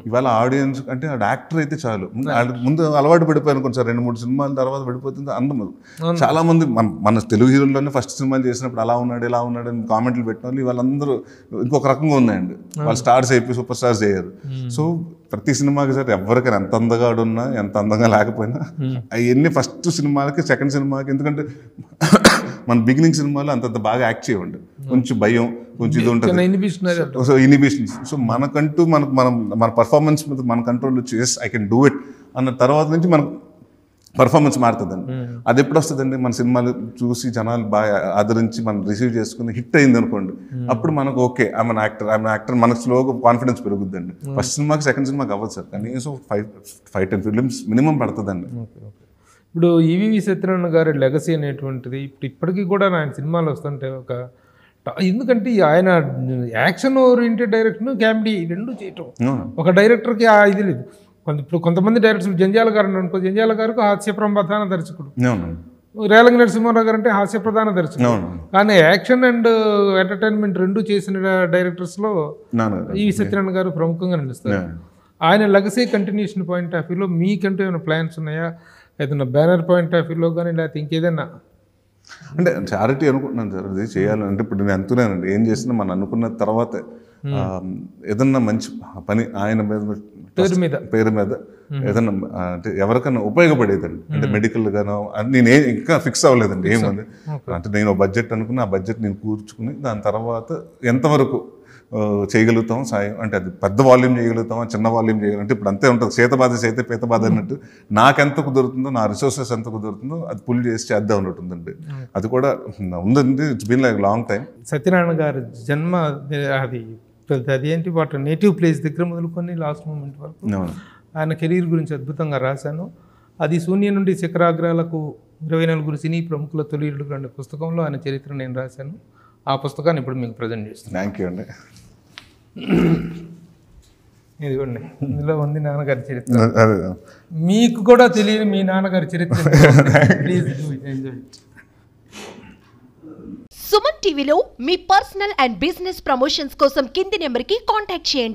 ఇవాళ ఆడియన్స్. అంటే ఆడ యాక్టర్ అయితే చాలు, ముందు అలవాటు పడిపోయాను కొంచెం 2-3 సినిమాల తర్వాత పడిపోతుంది అందం. చాలా మంది మన తెలుగు హీరోల్లోనే ఫస్ట్ సినిమాలు చేసినప్పుడు అలా ఉన్నాడు ఇలా ఉన్నాడు అని కామెంట్లు పెట్టిన వాళ్ళు వాళ్ళందరూ ఇంకొక రకంగా ఉన్నాయండి. వాళ్ళు స్టార్స్ అయిపోయి సూపర్ స్టార్స్ అయ్యారు. సో ప్రతి సినిమాకి సార్ ఎవరికైనా ఎంత అందంగా ఉన్నా ఎంత అందంగా లేకపోయినా అవన్నీ ఫస్ట్ సినిమాలకి సెకండ్ సినిమాకి, ఎందుకంటే మన బిగినింగ్ సినిమాలో అంతంత బాగా యాక్ట్ చేయండి, కొంచెం భయం కొంచెం ఇది ఉంటుంది, సో ఇనిబిషన్. సో మనకంటూ మన పర్ఫార్మెన్స్ మీద మన కంట్రోల్ వచ్చి yes I can do it అన్న తర్వాత నుంచి మనకు పర్ఫార్మెన్స్ మారుతుందండి. అది ఎప్పుడు వస్తుందండి, మన సినిమాలు చూసి జనాలు బాగా ఆదరించి మనం రిసీవ్ చేసుకుని హిట్ అయింది అనుకోండి, అప్పుడు మనకు ఓకే ఐఎమ్ యాక్టర్ మనకు స్లోగా కాన్ఫిడెన్స్ పెరుగుద్దండి. ఫస్ట్ సినిమాకి సెకండ్ సినిమాకి అవ్వదు సార్, కనీసం 5-10 ఫిలిమ్స్ మినిమం పడుతుందండి. ఇప్పుడు ఈవీవి సత్యనారాయణ గారి లెగసీ అనేటువంటిది ఇప్పటికీ కూడా ఆయన సినిమాలు వస్తుంటే ఎందుకంటే ఆయన యాక్షన్ ఓరియంటెడ్ డైరెక్షన్, కామెడీ రెండు చేయటం ఒక డైరెక్టర్కి ఇది లేదు. ఇప్పుడు కొంతమంది డైరెక్టర్స్, జంజాల గారు అనుకో, జంజాల గారికి హాస్య ప్రధాన దర్శకుడు, రేలంగి నరసింహారావు గారు అంటే హాస్య ప్రధాన దర్శకుడు. కానీ యాక్షన్ అండ్ ఎంటర్టైన్మెంట్ రెండు చేసిన డైరెక్టర్స్లో ఈవి సత్యనారాయణ గారు ప్రముఖంగా నిలుస్తారు. ఆయన లెగసీ కంటిన్యూషన్ పాయింట్ ఆఫ్ వ్యూలో మీకంటూ ఏమైనా ప్లాన్స్ ఉన్నాయా? ఏదైనా బ్యానర్ పాయింట్ ఆఫ్ వ్యూలో కానీ లేకపోతే ఇంకేదైనా? అంటే చారిటీ అనుకుంటున్నాను సార్, అది చేయాలంటే. ఇప్పుడు నేను అంటున్నానండి, ఏం చేసినా మనం అనుకున్న తర్వాత ఏదన్నా మంచి పని ఆయన పేరు మీద ఏదన్నా అంటే ఎవరికైనా ఉపయోగపడేదండి. అంటే మెడికల్ గానో నేను ఇంకా ఫిక్స్ అవ్వలేదండి ఏముంది. అంటే నేను బడ్జెట్ అనుకుని ఆ బడ్జెట్ నేను కూర్చుకుని దాని తర్వాత ఎంతవరకు చేయగలుగుతాం సాయం, అంటే అది పెద్ద వాల్యూమ్ చేయగలుగుతామా చిన్న వాల్యూమ్ చేయగలుగుతాం. ఇప్పుడు అంతే ఉంటుంది, చేత పేత బాధ అన్నట్టు. నాకెంత కుదురుతుందో, నా రిసోర్సెస్ ఎంత కుదురుతుందో అది పుల్ చేసి చేద్దాం అన్నట్టు ఉందండి. అది కూడా ఉందండి. It's been like long time. Satyanarayana గారి జన్మ అదేంటి వాటి నేటివ్ ప్లేస్ దగ్గర మొదలుకొని లాస్ట్ మూమెంట్ వరకు ఆయన కెరీర్ గురించి అద్భుతంగా రాశాను. అది శూన్యం నుండి శిఖరాగ్రాలకు 24 సినీ ప్రముఖుల తొలిరుడు అనే పుస్తకంలో ఆయన చరిత్ర నేను రాశాను. ఆ పుస్తకాన్ని ఇప్పుడు మీకు ప్రజెంట్ చేస్తాను. థ్యాంక్ యూ అండి. ఇదిగోండి, ఇందులో ఉంది నాన్నగారి చరిత్ర. మీకు కూడా తెలియని మీ నాన్నగారి చరిత్ర. Please do it, enjoy it. Suman టీవీలో మీ పర్సనల్ అండ్ బిజినెస్ ప్రమోషన్స్ కోసం కింది నెంబర్కి కాంటాక్ట్ చేయండి.